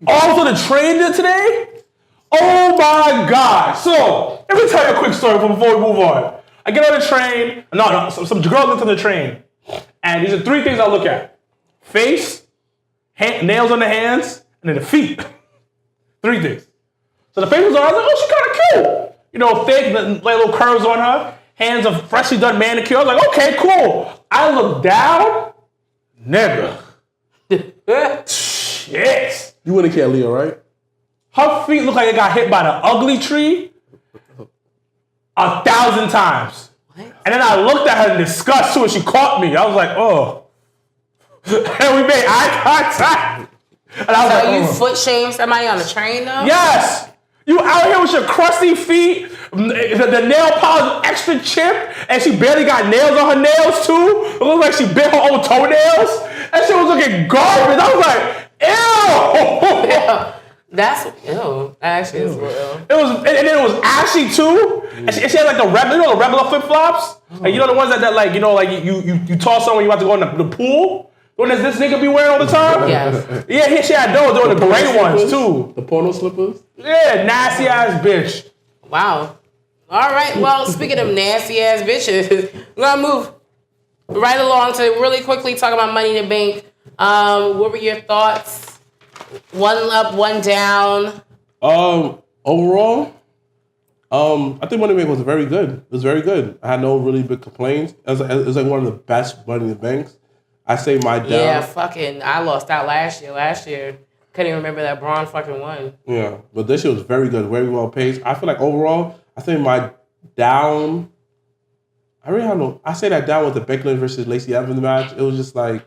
Speaker 4: also the train did today? Oh my God. So, let me tell you a quick story before we move on. I get on the train. No, some girls get on the train. And these are three things I look at. Face, nails on the hands, and then the feet. Three things. So the face was on, I was like, oh, she's kind of cute. You know, thick, like little curves on her. Hands of freshly done manicure. I was like, okay, cool. I look down, nigga. Shit.
Speaker 6: You wouldn't care, Leo, right?
Speaker 4: Her feet look like they got hit by the ugly tree 1,000 times. What? And then I looked at her in disgust too, and she caught me. I was like, oh. And we made eye contact. And I was like,
Speaker 2: you foot shame somebody on the train though?
Speaker 4: Yes. You out here with your crusty feet, the nail polish extra chipped, and she barely got nails on her nails too. It looked like she bit her own toenails. That shit was looking garbage. I was like, ew.
Speaker 2: That's ew. Actually, it's real.
Speaker 4: It was, and then it was Ashley too. And she had like the regular flip flops. Like, you know the ones that like, you know, like you toss on when you about to go in the pool. The one that this nigga be wearing all the time.
Speaker 2: Yes.
Speaker 4: Yeah, she had those. They were the gray ones too.
Speaker 3: The porno slippers.
Speaker 4: Yeah, nasty ass bitch.
Speaker 2: Wow. All right. Well, speaking of nasty ass bitches, we're gonna move right along to really quickly talk about Money in the Bank. What were your thoughts? One up, one down.
Speaker 3: Overall, I think Money in the Bank was very good. It was very good. I had no really big complaints. It was like one of the best Money in the Banks. I say my down.
Speaker 2: Yeah, I lost out last year. Last year, couldn't even remember that Braun fucking won.
Speaker 3: Yeah, but this year was very good, very well paced. I feel like overall, I think my down. I really don't know. I say that down with the Becky Lynch versus Lacey Evans match. It was just like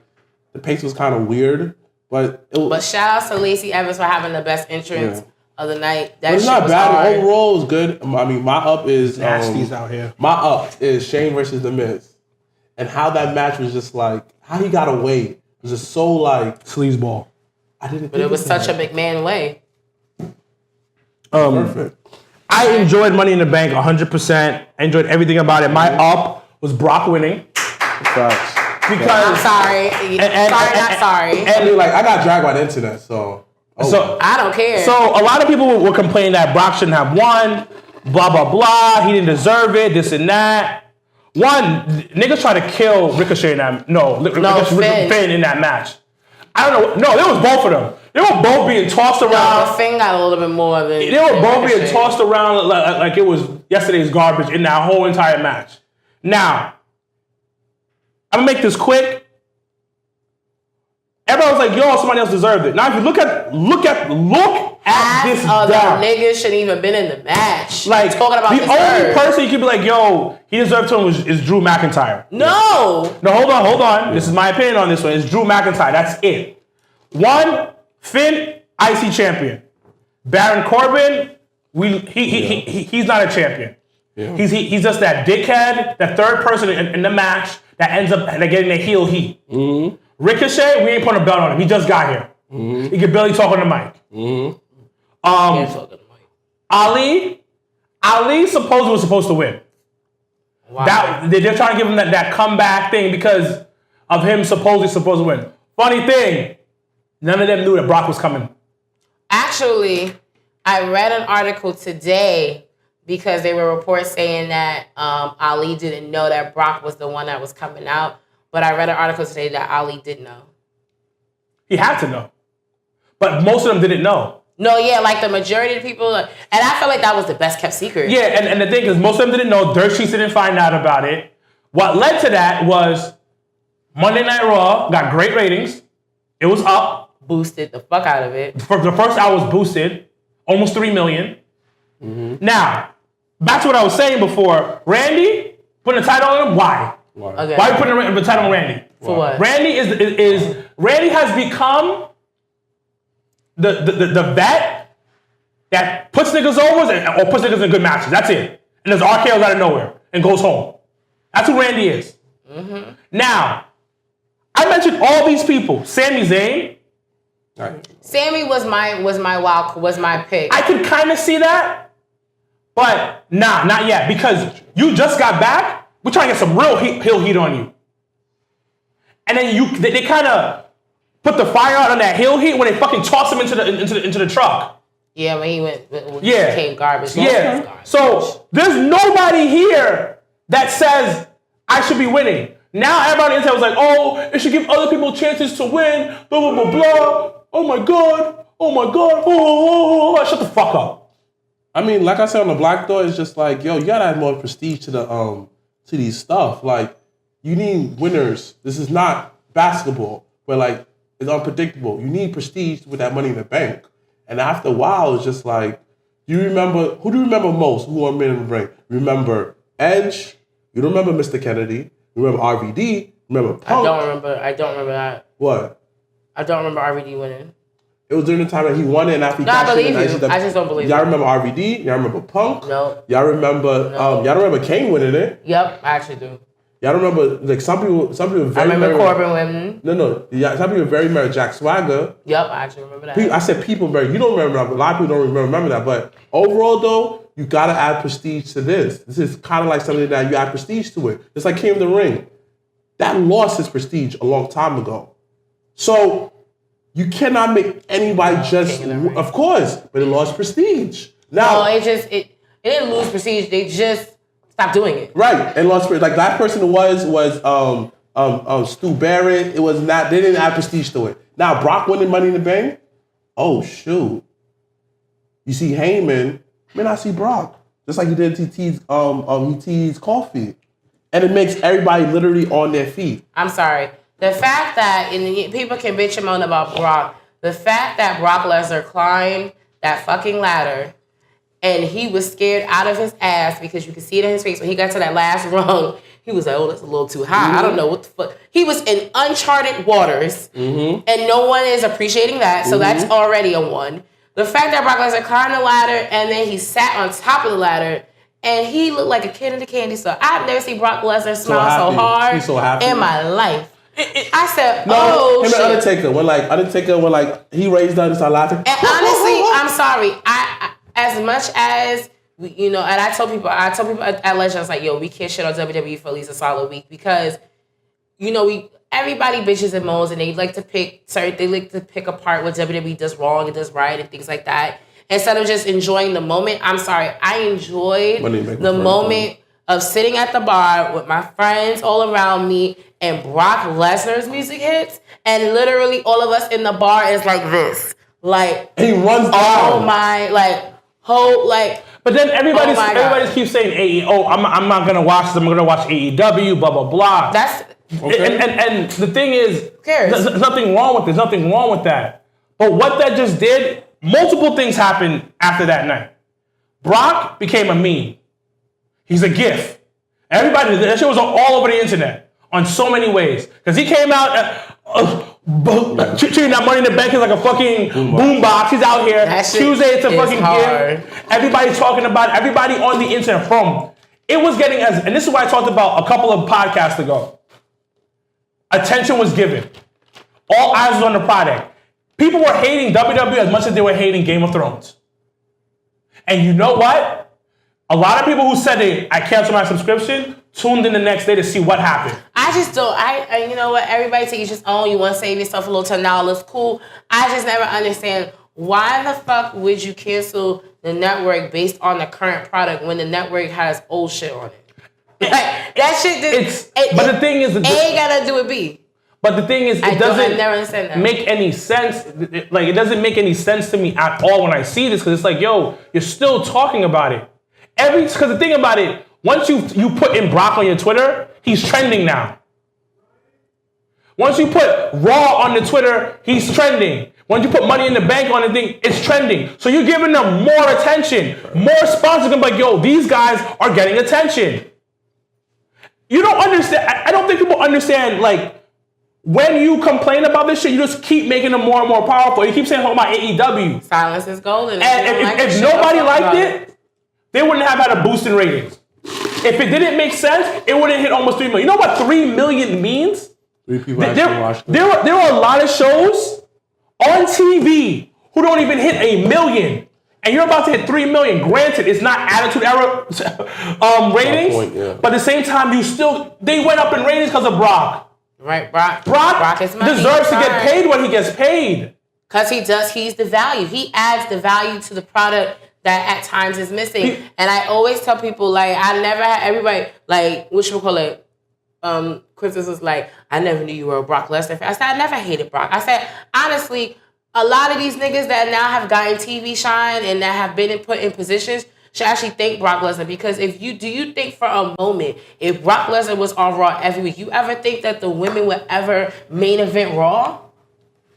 Speaker 3: the pace was kind of weird, but it was.
Speaker 2: But shout out to Lacey Evans for having the best entrance of the night. That
Speaker 3: but it's
Speaker 2: shit
Speaker 3: not
Speaker 2: was
Speaker 3: bad.
Speaker 2: hard.
Speaker 3: Overall, it was good. I mean, my up is
Speaker 4: Nasties out here.
Speaker 3: My up is Shane versus The Miz, and how that match was just like how he got away. It was just so like
Speaker 4: sleazeball.
Speaker 3: I didn't.
Speaker 2: But it was such a McMahon way.
Speaker 3: Perfect.
Speaker 4: I enjoyed Money in the Bank 100%. I enjoyed everything about it. My up was Brock winning.
Speaker 3: Facts.
Speaker 4: Because
Speaker 2: I'm sorry. Not sorry.
Speaker 3: And like I got dragged by the internet, so
Speaker 2: I don't care.
Speaker 4: So a lot of people were complaining that Brock shouldn't have won. Blah blah blah. He didn't deserve it. This and that. One niggas tried to kill Ricochet in that. Finn in that match. I don't know. No, it was both of them. They were both being tossed around.
Speaker 2: No, Finn got a little bit more than.
Speaker 4: They were both being tossed around like it was yesterday's garbage in that whole entire match. Now, I'm gonna make this quick. Everybody was like, "Yo, somebody else deserved it." Now, if you look at this
Speaker 2: other
Speaker 4: down.
Speaker 2: niggas shouldn't even been in the match.
Speaker 4: Like
Speaker 2: talking about
Speaker 4: the only person you could be like, "Yo, he deserved to win" is Drew McIntyre.
Speaker 2: No,
Speaker 4: hold on. This is my opinion on this one. It's Drew McIntyre. That's it. One, Finn, IC champion. Baron Corbin, he's not a champion. Yeah. He's just that dickhead, that third person in the match that ends up getting the heel heat. Mm-hmm. Ricochet, we ain't putting a belt on him. He just got here. Mm-hmm. He can barely talk on the mic. Mm-hmm. Ali supposedly was supposed to win. Wow. They're trying to give him that comeback thing because of him supposedly supposed to win. Funny thing, none of them knew that Brock was coming.
Speaker 2: Actually, I read an article today because there were reports saying that Ali didn't know that Brock was the one that was coming out. But I read an article today that Ali did know.
Speaker 4: He had to know. But most of them didn't know.
Speaker 2: No, yeah, like the majority of people. And I feel like that was the best kept secret.
Speaker 4: Yeah, and the thing is, most of them didn't know. Dirt Sheets didn't find out about it. What led to that was Monday Night Raw got great ratings. It was up.
Speaker 2: Boosted the fuck out of it.
Speaker 4: For the first hour was boosted. Almost 3 million. Mm-hmm. Now, back to what I was saying before. Randy, putting a title on him, why?
Speaker 2: Okay.
Speaker 4: Why are you putting the title on Randy?
Speaker 2: For what?
Speaker 4: Randy Randy has become the vet that puts niggas over or puts niggas in good matches. That's it. And there's RKO's out of nowhere and goes home. That's who Randy is. Mm-hmm. Now, I mentioned all these people. Sami Zayn.
Speaker 3: Right.
Speaker 2: Sammy was my pick.
Speaker 4: I could kind of see that, but not yet because you just got back. We're trying to get some real heel heat on you. And then they kind of put the fire out on that heel heat when they fucking toss him into the truck.
Speaker 2: Yeah, when he became garbage.
Speaker 4: Yeah.
Speaker 2: Garbage.
Speaker 4: So there's nobody here that says I should be winning. Now everybody inside was like, oh, it should give other people chances to win. Blah blah blah blah. Oh my god. Oh, shut the fuck up.
Speaker 3: I mean, like I said on the Black Door, it's just like, yo, you gotta add more prestige to the to these stuff. Like, you need winners. This is not basketball, where like it's unpredictable. You need prestige with that Money in the Bank. And after a while, it's just like, who do you remember most? Who won Men in the Ring? Remember Edge? You don't remember Mr. Kennedy? You remember RVD? Remember Punk?
Speaker 2: I don't remember that.
Speaker 3: What?
Speaker 2: I don't remember RVD winning.
Speaker 3: It was during the time that he won it, and after he
Speaker 2: I believe you. I just don't believe you.
Speaker 3: Y'all remember RVD? Y'all remember Punk?
Speaker 2: No.
Speaker 3: Y'all remember Kane winning it?
Speaker 2: Yep, I actually do.
Speaker 6: Y'all remember, like some people very.
Speaker 2: I remember Corbin women.
Speaker 6: No. Yeah, some people very married Jack Swagger.
Speaker 2: Yep, I actually remember that.
Speaker 6: I said people married. You don't remember that, but a lot of people don't remember that. But overall, though, you gotta add prestige to this. This is kind of like something that you add prestige to it. It's like King of the Ring. That lost his prestige a long time ago. So you cannot make anybody of course, but it lost prestige. Now
Speaker 2: it didn't lose prestige. They just stopped doing it.
Speaker 6: Right, and lost prestige. Like that person was Stu Barrett. It was not. They didn't add prestige to it. Now Brock winning Money in the Bank. Oh shoot! You see Heyman, may not see Brock, just like he did he teased Coffee. And it makes everybody literally on their feet.
Speaker 2: I'm sorry. The fact that people can bitch and moan about Brock, the fact that Brock Lesnar climbed that fucking ladder and he was scared out of his ass because you could see it in his face when he got to that last rung, he was like, oh, that's a little too high. Mm-hmm. I don't know what the fuck. He was in uncharted waters and no one is appreciating that, so that's already a 1. The fact that Brock Lesnar climbed the ladder and then he sat on top of the ladder and he looked like a kid in the candy store. I've never seen Brock Lesnar smile so hard in my life. I said,
Speaker 6: him
Speaker 2: shit.
Speaker 6: And Undertaker when he raised up and started laughing.
Speaker 2: And honestly, I'm sorry. I as much as and I told people at Legend, I was like, yo, we can't shit on WWE for at least a solid week because, everybody bitches and moans and they like to pick apart what WWE does wrong and does right and things like that. Instead of just enjoying the moment, I'm sorry, I enjoyed the moment of sitting at the bar with my friends all around me and Brock Lesnar's music hits, and literally all of us in the bar is like this. Like,
Speaker 6: he runs down.
Speaker 2: Oh my,
Speaker 4: But then everybody keeps saying, I'm not going to watch this, I'm going to watch AEW, blah, blah, blah.
Speaker 2: That's... Okay.
Speaker 4: And the thing is,
Speaker 2: who cares?
Speaker 4: There's nothing wrong with this, nothing wrong with that. But what that just did, multiple things happened after that night. Brock became a meme. He's a GIF. Everybody, that shit was all over the internet on so many ways. Because he came out treating that Money in the Bank is like a fucking boombox. He's out here. Tuesday, it's a fucking GIF. Everybody's talking about it. Everybody on the internet it was getting and this is what I talked about a couple of podcasts ago. Attention was given. All eyes was on the product. People were hating WWE as much as they were hating Game of Thrones. And you know what? A lot of people who said I canceled my subscription tuned in the next day to see what happened.
Speaker 2: I just don't. You know what? Everybody take each own. You want to save yourself a little $10. Cool. I just never understand why the fuck would you cancel the network based on the current product when the network has old shit on it? Like, that shit.
Speaker 4: But the thing is,
Speaker 2: A gotta do with B.
Speaker 4: But the thing is, it
Speaker 2: doesn't
Speaker 4: make any sense. Like, it doesn't make any sense to me at all when I see this, because it's like, yo, you're still talking about it. Because the thing about it, once you put in Brock on your Twitter, he's trending now. Once you put Raw on the Twitter, he's trending. Once you put Money in the Bank on the thing, it's trending. So you're giving them more attention. More sponsors can be like, yo, these guys are getting attention. You don't understand. I don't think people understand, like, when you complain about this shit, you just keep making them more and more powerful. You keep saying about AEW.
Speaker 2: Silence is golden.
Speaker 4: And if nobody liked it, they wouldn't have had a boost in ratings. If it didn't make sense, it wouldn't hit almost 3 million. You know what 3 million means?
Speaker 6: 3 people actually watched it.
Speaker 4: There are a lot of shows on TV who don't even hit 1 million. And you're about to hit 3 million. Granted, it's not Attitude Era ratings. But at the same time, they went up in ratings because of Brock.
Speaker 2: Right, Brock is money.
Speaker 4: Deserves to get paid what he gets paid.
Speaker 2: Because he's the value. He adds the value to the product that at times is missing. And I always tell people, like, I never had everybody, like, whatchamacallit, Quintus was like, I never knew you were a Brock Lesnar fan. I said, I never hated Brock. I said, honestly, a lot of these niggas that now have gotten TV shine and that have been put in positions should actually thank Brock Lesnar, because do you think for a moment, if Brock Lesnar was on Raw every week, you ever think that the women would ever main event Raw?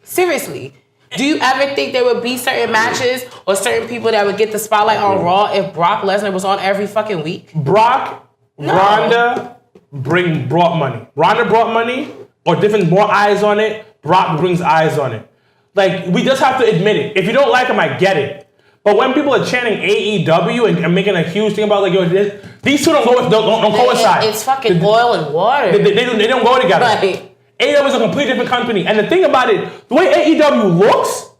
Speaker 2: Seriously. Do you ever think there would be certain matches or certain people that would get the spotlight on Raw if Brock Lesnar was on every fucking week?
Speaker 4: Ronda brought money. Ronda brought money, or more eyes on it. Brock brings eyes on it. Like, we just have to admit it. If you don't like him, I get it. But when people are chanting AEW and making a huge thing about like, yo, these two don't coincide.
Speaker 2: It's fucking oil and water.
Speaker 4: They don't go together.
Speaker 2: Right.
Speaker 4: AEW is a completely different company. And the thing about it, the way AEW looks,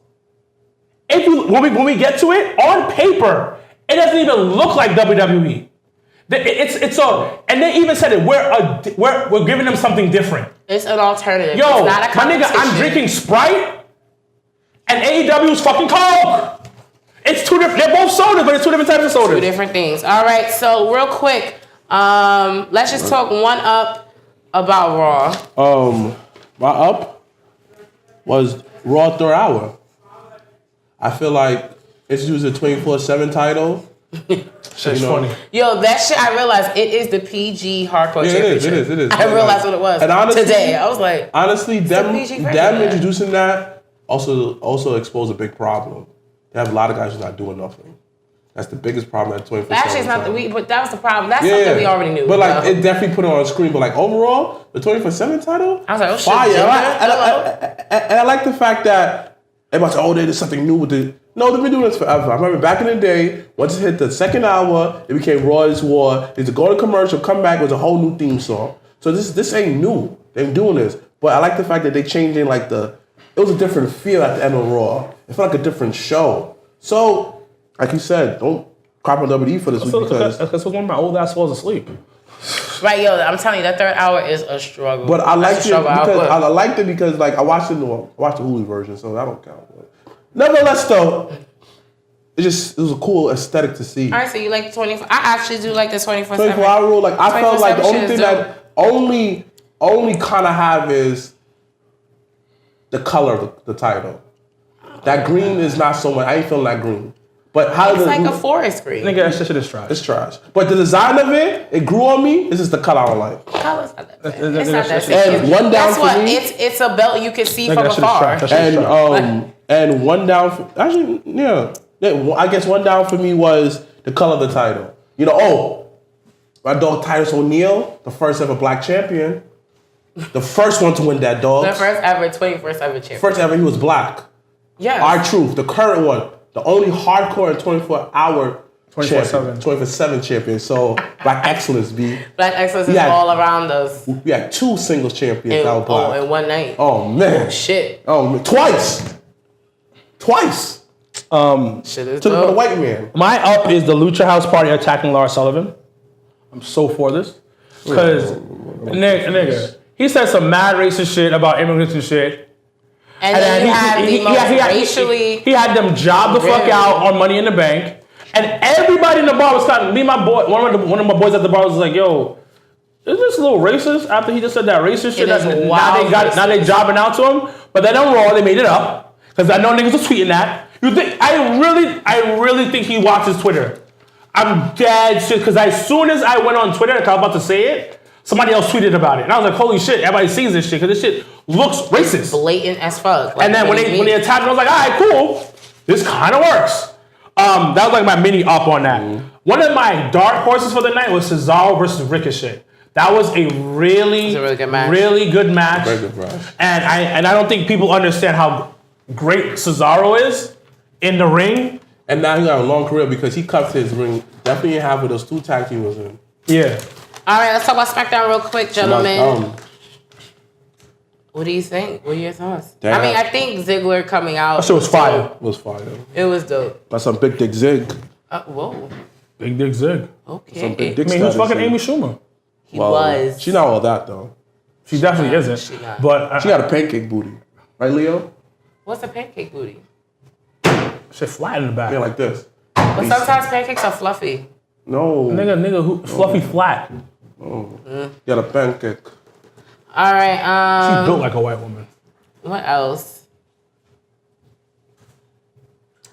Speaker 4: when we get to it, on paper, it doesn't even look like WWE. And they even said it. We're giving them something different.
Speaker 2: It's an alternative.
Speaker 4: Yo,
Speaker 2: it's not a
Speaker 4: my nigga, I'm drinking Sprite, and AEW is fucking Coke. It's two different. They're both sodas, but it's two different types of sodas.
Speaker 2: Two different things. All right. So real quick, let's just talk one up about Raw.
Speaker 6: My up was Raw third hour. I feel like it's used a 24/7 title.
Speaker 4: Shit's funny.
Speaker 2: Yo, that shit, I realized it is the PG hardcore championship.
Speaker 6: It is.
Speaker 2: I realized what it was.
Speaker 6: And honestly,
Speaker 2: today. I was like,
Speaker 6: honestly, them
Speaker 2: PG franchise.
Speaker 6: introducing that also exposed a big problem. They have a lot of guys who's not doing nothing. That's the biggest problem at 24/7.
Speaker 2: actually, it's not but that was the problem. That's something we already knew.
Speaker 6: But like, it definitely put it on screen. But like overall, the 24/7 title,
Speaker 2: I was like, oh shit,
Speaker 6: fire.
Speaker 2: Janelle,
Speaker 6: And I like the fact that everybody's like, oh, there's something new with it. No, they've been doing this forever. I remember back in the day, once it hit the second hour, it became Raw is War. It's a go to commercial, come back with a whole new theme song. So this ain't new. They've been doing this. But I like the fact that they changed in like it was a different feel at the end of Raw. It felt like a different show. So, like you said, don't crap on WWE for this week because
Speaker 4: one of my old ass falls asleep.
Speaker 2: Right, yo, I'm telling you, that third hour is a struggle.
Speaker 6: But I liked it because like I watched the Hulu version, so that don't count. But nevertheless, though, it was a cool aesthetic to see.
Speaker 2: All right, so you like the 24? I actually do like the 24/7.
Speaker 6: 24-hour rule. Like I felt like the only thing that only kind of have is the color of the title. That green is not so much. I ain't feeling that green. But how
Speaker 2: it's like a forest green.
Speaker 4: Nigga, that shit is trash.
Speaker 6: It's trash. But the design of it grew on me. It's just the color I don't like.
Speaker 2: Color's not that bad. It's not that
Speaker 6: And one down for me.
Speaker 2: It's a belt you can see from
Speaker 4: that
Speaker 2: afar.
Speaker 6: And one down for I guess one down for me was the color of the title. My dog Titus O'Neil, the first ever black champion. The first one to win that dog.
Speaker 2: The first ever 24/7 champion.
Speaker 6: First ever he was black.
Speaker 2: Yes.
Speaker 6: R-Truth, the current one. The only hardcore and 24-hour 24/7 champion. So Black Excellence, B.
Speaker 2: Black Excellence is all around us.
Speaker 6: We had 2 singles champions that were black.
Speaker 2: In one night.
Speaker 6: Oh man.
Speaker 2: Shit.
Speaker 6: Oh man. Twice.
Speaker 2: Shit is
Speaker 6: Took it
Speaker 2: dope.
Speaker 6: for the white man.
Speaker 4: My up is the Lucha House Party attacking Lars Sullivan. I'm so for this. Because, nigga, he said some mad racist shit about immigrants and shit.
Speaker 2: And then you have the most racially...
Speaker 4: He had them job the fuck out on Money in the Bank. And everybody in the bar was kind of... Me and my boy, one of my boys at the bar was like, yo, is this a little racist? After he just said that racist shit. Now they jobbing out to him. But then on Raw, they made it up. Because I know niggas was tweeting that. I really think he watches Twitter. I'm dead shit. Because as soon as I went on Twitter, I was about to say it, somebody else tweeted about it. And I was like, holy shit, everybody sees this shit. Because this shit looks racist.
Speaker 2: It's blatant as fuck. Like,
Speaker 4: and then when they attacked me, I was like, all right, cool. This kind of works. That was like my mini up on that. Mm-hmm. One of my dark horses for the night was Cesaro versus Ricochet. That was a really good match. Really good match.
Speaker 6: Very good match.
Speaker 4: And I don't think people understand how great Cesaro is in the ring.
Speaker 6: And now he got a long career because he cut his ring. Definitely half of those 2 tag teams was in.
Speaker 4: Yeah.
Speaker 2: All right, let's talk about SmackDown real quick, gentlemen. What do you think? What are your thoughts?
Speaker 6: Damn.
Speaker 2: I mean, I think Ziggler coming out.
Speaker 4: That shit was fire.
Speaker 6: It was fire.
Speaker 2: It was dope.
Speaker 6: That's some big dick Zig.
Speaker 2: Whoa.
Speaker 4: Big dick Zig.
Speaker 2: Okay.
Speaker 6: Some big dick
Speaker 4: who's fucking Amy Schumer?
Speaker 2: He was.
Speaker 6: She's not all that though.
Speaker 4: She definitely isn't.
Speaker 2: She not.
Speaker 4: But
Speaker 6: she got a pancake booty, right, Leo?
Speaker 2: What's a pancake booty?
Speaker 4: Shit flat in the back.
Speaker 6: Yeah, like this.
Speaker 2: But sometimes pancakes are fluffy.
Speaker 6: No.
Speaker 4: Nigga, who fluffy flat.
Speaker 6: Oh. You got a pancake.
Speaker 2: All right.
Speaker 4: She's built like a white woman.
Speaker 2: What else?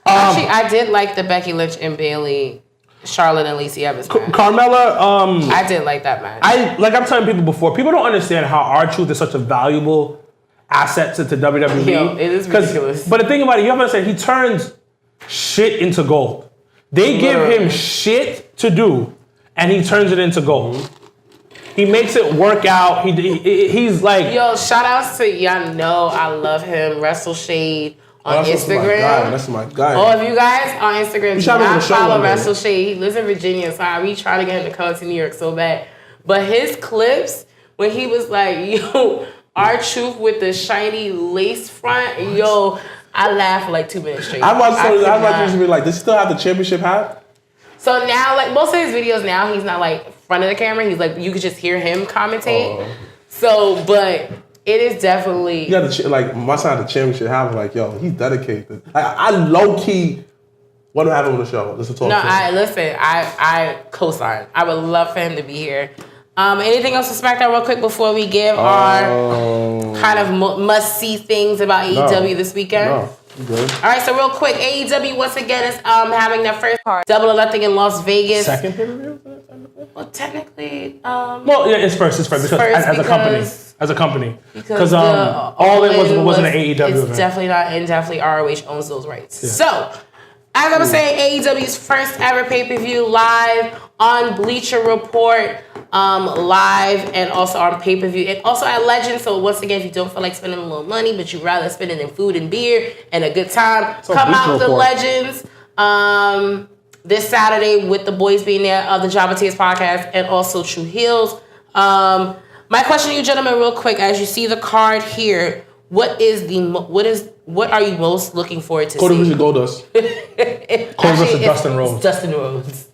Speaker 2: Actually, I did like the Becky Lynch and Bayley, Charlotte and Lacey Evans match.
Speaker 4: Carmella.
Speaker 2: I did like that match.
Speaker 4: I'm telling people before, people don't understand how R-Truth is such a valuable asset to WWE.
Speaker 2: Yo, it is ridiculous.
Speaker 4: But the thing about it, you have to understand, he turns shit into gold. They give him shit to do, and he turns it into gold. He makes it work out. He's like...
Speaker 2: Yo, shout outs to y'all know I love him. Wrestle Shade on Instagram.
Speaker 6: That's my guy.
Speaker 2: Oh, if you guys on Instagram do
Speaker 6: have him on
Speaker 2: not
Speaker 6: the show
Speaker 2: follow
Speaker 6: one day.
Speaker 2: Wrestle Shade, he lives in Virginia, so we trying to get him to come to New York so bad. But his clips, when he was like, yo, R-Truth with the shiny lace front, yo, I laughed for like 2 minutes straight.
Speaker 6: I watched to be like, does he still have the championship hat?
Speaker 2: So now, like, most of his videos now, he's not like front of the camera. He's like, you could just hear him commentate. So, but it is definitely.
Speaker 6: You got the like my side of the championship hat. I'm like, yo, he's dedicated. Like, I low key want to have him on the show. Let's talk.
Speaker 2: No, I co-sign. I would love for him to be here. Anything else to SmackDown real quick before we give our kind of must-see things about AEW this weekend?
Speaker 6: No. Good.
Speaker 2: All right, so real quick, AEW once again is having their first Double or Nothing in Las Vegas.
Speaker 4: Second pay-per-view?
Speaker 2: Well, technically,
Speaker 4: well, yeah, it's first because as a company, because All In wasn't an AEW
Speaker 2: it's
Speaker 4: event.
Speaker 2: definitely not, and definitely ROH owns those rights. Yeah. So, as I was saying, AEW's first ever pay-per-view live on Bleacher Report, live and also on pay-per-view and also at Legends. So once again, if you don't feel like spending a little money, but you'd rather spend it in food and beer and a good time, come out to Legends this Saturday with the boys being there of the Jabba Tears podcast and also True Heels. My question to you gentlemen real quick, as you see the card here, what are you most looking forward to
Speaker 6: Cody
Speaker 2: see?
Speaker 6: versus Goldust.
Speaker 4: Cody versus Dustin Rhodes.
Speaker 2: Dustin Rhodes.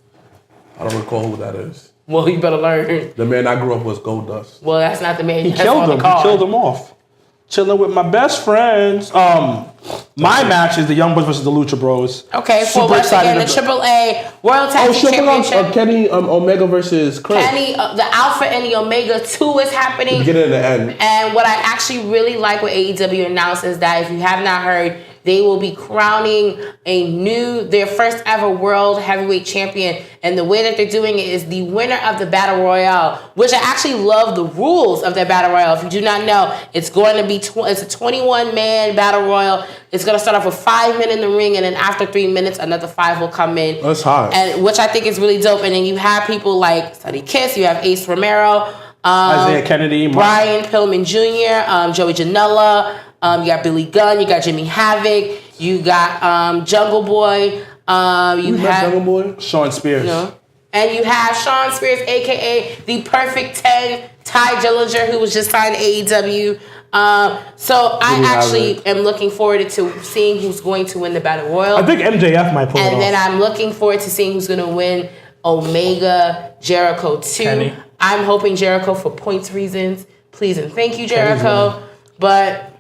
Speaker 6: I don't recall who that is.
Speaker 2: Well, you better learn.
Speaker 6: The man I grew up was Goldust.
Speaker 2: Well, that's not the man.
Speaker 4: He killed him. He killed him off. Chilling with my best friends. My match is the Young Bucks versus the Lucha Bros.
Speaker 2: Okay, for once again, the AAA World Tag Team Championship.
Speaker 6: Kenny Omega versus Chris.
Speaker 2: Kenny, the Alpha and the Omega 2 is happening.
Speaker 6: Beginning and the end.
Speaker 2: And what I actually really like what AEW announced is that if you have not heard, they will be crowning their first ever world heavyweight champion. And the way that they're doing it is the winner of the Battle Royale, which I actually love the rules of their Battle Royale. If you do not know, it's going to be, it's a 21-man Battle Royale. It's going to start off with 5 men in the ring, and then after 3 minutes, another 5 will come in.
Speaker 6: That's hot.
Speaker 2: And which I think is really dope. And then you have people like Sonny Kiss, you have Ace Romero,
Speaker 4: Isaiah Kennedy,
Speaker 2: Brian Pillman Jr., Joey Janela, you got Billy Gunn, you got Jimmy Havoc, you got Jungle Boy, you have
Speaker 6: Jungle Boy?
Speaker 4: Sean Spears.
Speaker 2: And you have Sean Spears, aka the Perfect 10, Ty Dillinger, who was just signed to AEW. So I actually am looking forward to seeing who's going to win the Battle Royal.
Speaker 4: I think MJF might pull it off.
Speaker 2: And then I'm looking forward to seeing who's going to win Omega Jericho 2.
Speaker 4: Kenny.
Speaker 2: I'm hoping Jericho for points reasons. Please and thank you, Jericho. But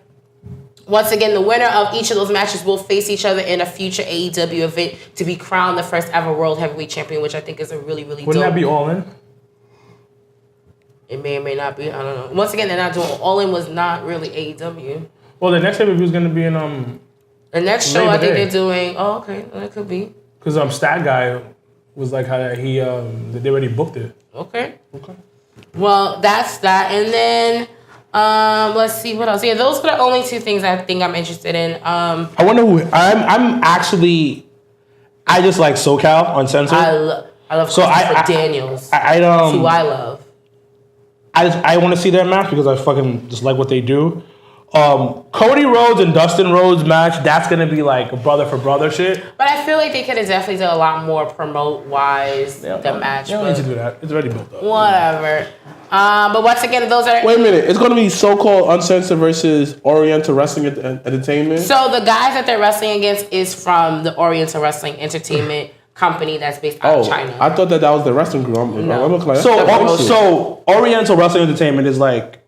Speaker 2: once again, the winner of each of those matches will face each other in a future AEW event to be crowned the first ever World Heavyweight Champion, which I think is a really, really
Speaker 4: Wouldn't that be All In?
Speaker 2: It may or may not be. I don't know. Once again, they're not doing All In was not really AEW.
Speaker 4: Well, the next pay-per-view is going to be in
Speaker 2: the next show. I think they're doing. Oh, okay, that could be.
Speaker 4: Because Stat Guy was like how they already booked it.
Speaker 2: Okay. Well, that's that, and then let's see what else. Yeah, those are the only 2 things I think I'm interested in.
Speaker 4: I wonder who I'm actually. I just like SoCal Uncensored.
Speaker 2: I love Daniels.
Speaker 4: That's
Speaker 2: who I love.
Speaker 4: I want to see their match because I fucking just like what they do. Cody Rhodes and Dustin Rhodes match, that's going to be like a brother for brother shit.
Speaker 2: But I feel like they could have definitely done a lot more promote-wise the match.
Speaker 4: They don't need to do that. It's already built up.
Speaker 2: Whatever. But once again, those are...
Speaker 6: Wait a minute. It's going to be so-called Uncensored versus Oriental Wrestling Entertainment?
Speaker 2: So the guys that they're wrestling against is from the Oriental Wrestling Entertainment company that's based out of China.
Speaker 6: I thought that was the wrestling group.
Speaker 4: So Oriental Wrestling Entertainment is like...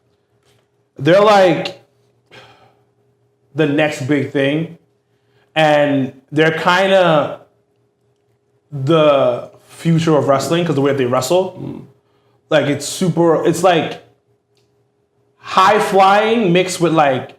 Speaker 4: They're like... the next big thing, and they're kind of the future of wrestling because the way that they wrestle, like it's like high flying mixed with like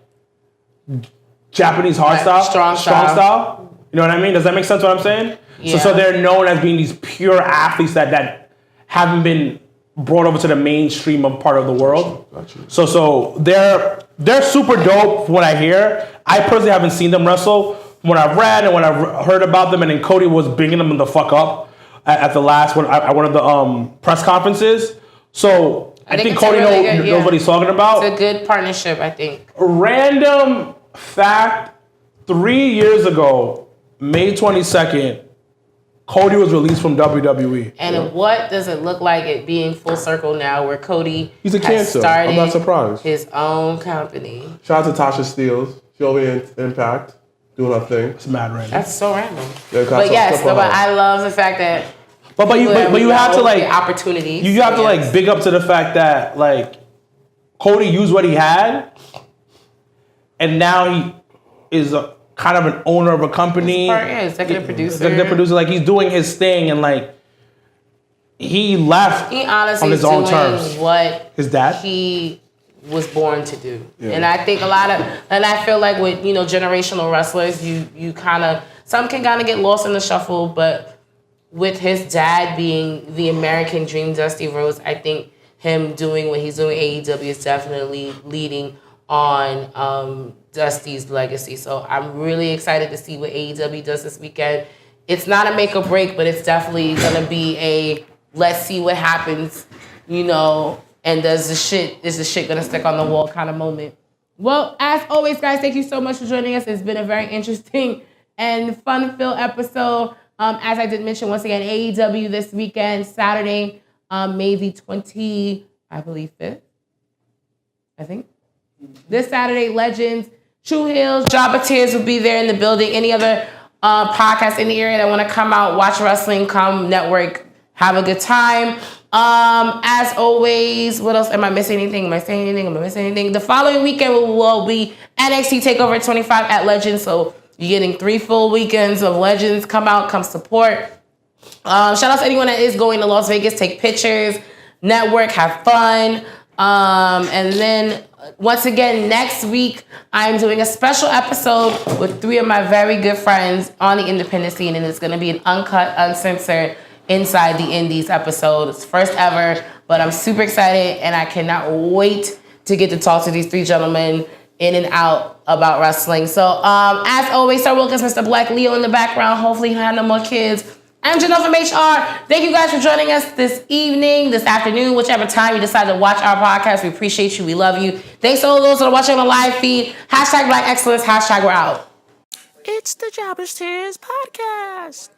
Speaker 4: Japanese hard style,
Speaker 2: strong style.
Speaker 4: You know what I mean? Does that make sense? What I'm saying?
Speaker 2: Yeah.
Speaker 4: So they're known as being these pure athletes that haven't been brought over to the mainstream of part of the world.
Speaker 6: Gotcha.
Speaker 4: So they're super dope from what I hear. I personally haven't seen them wrestle. When I've read and when I've heard about them, and then Cody was bringing them the fuck up at the last one at one of the press conferences. So I think Cody knows what he's talking about.
Speaker 2: It's a good partnership, I think.
Speaker 4: A random fact 3 years ago, May 22nd, Cody was released from WWE.
Speaker 2: And what does it look like it being full circle now where Cody
Speaker 6: He's a
Speaker 2: has
Speaker 6: cancer.
Speaker 2: started
Speaker 6: I'm not surprised.
Speaker 2: his own company?
Speaker 6: Shout out to Tasha Steeles. She over in Impact, doing her thing.
Speaker 4: It's mad random.
Speaker 2: That's so random.
Speaker 6: Yeah,
Speaker 2: But yes, but I love the fact that
Speaker 4: But you have to like
Speaker 2: opportunities.
Speaker 4: You have to like big up to the fact that like Cody used what he had, and now he is kind of an owner of a company.
Speaker 2: Executive producer.
Speaker 4: Like he's doing his thing, and like he left
Speaker 2: He honestly
Speaker 4: on his
Speaker 2: is
Speaker 4: own
Speaker 2: doing
Speaker 4: terms.
Speaker 2: what
Speaker 4: His dad?
Speaker 2: he was born to do. And I think and I feel like with, generational wrestlers, you kind of, some can kind of get lost in the shuffle, but with his dad being the American dream, Dusty Rhodes, I think him doing what he's doing AEW is definitely leading on Dusty's legacy. So I'm really excited to see what AEW does this weekend. It's not a make or break, but it's definitely gonna be a let's see what happens, and is the shit gonna stick on the wall kind of moment. Well, as always, guys, thank you so much for joining us. It's been a very interesting and fun-filled episode. As I did mention, once again, AEW this weekend, Saturday, May the 5th, I think. This Saturday, Legends, True Heels, Job of Tears will be there in the building. Any other podcasts in the area that want to come out, watch wrestling, come network, have a good time. As always, what else? Am I missing anything? Am I saying anything? Am I missing anything? The following weekend will be NXT TakeOver 25 at Legends. So you're getting 3 full weekends of Legends. Come out, come support. Shout out to anyone that is going to Las Vegas. Take pictures, network, have fun. And then once again, next week, I'm doing a special episode with 3 of my very good friends on the independent scene. And it's going to be an uncut, uncensored Inside the Indies episode. It's first ever, but I'm super excited and I cannot wait to get to talk to these 3 gentlemen in and out about wrestling. So as always, Sir Wilkins, Mr. Black, Leo in the background, hopefully have no more kids. I'm Janelle from HR. Thank you guys for joining us this evening, this afternoon, whichever time you decide to watch our podcast. We appreciate you. We love you. Thanks to all those that are watching on the live feed. #Black Excellence. #we're out.
Speaker 1: It's the Jobbers Tears Podcast.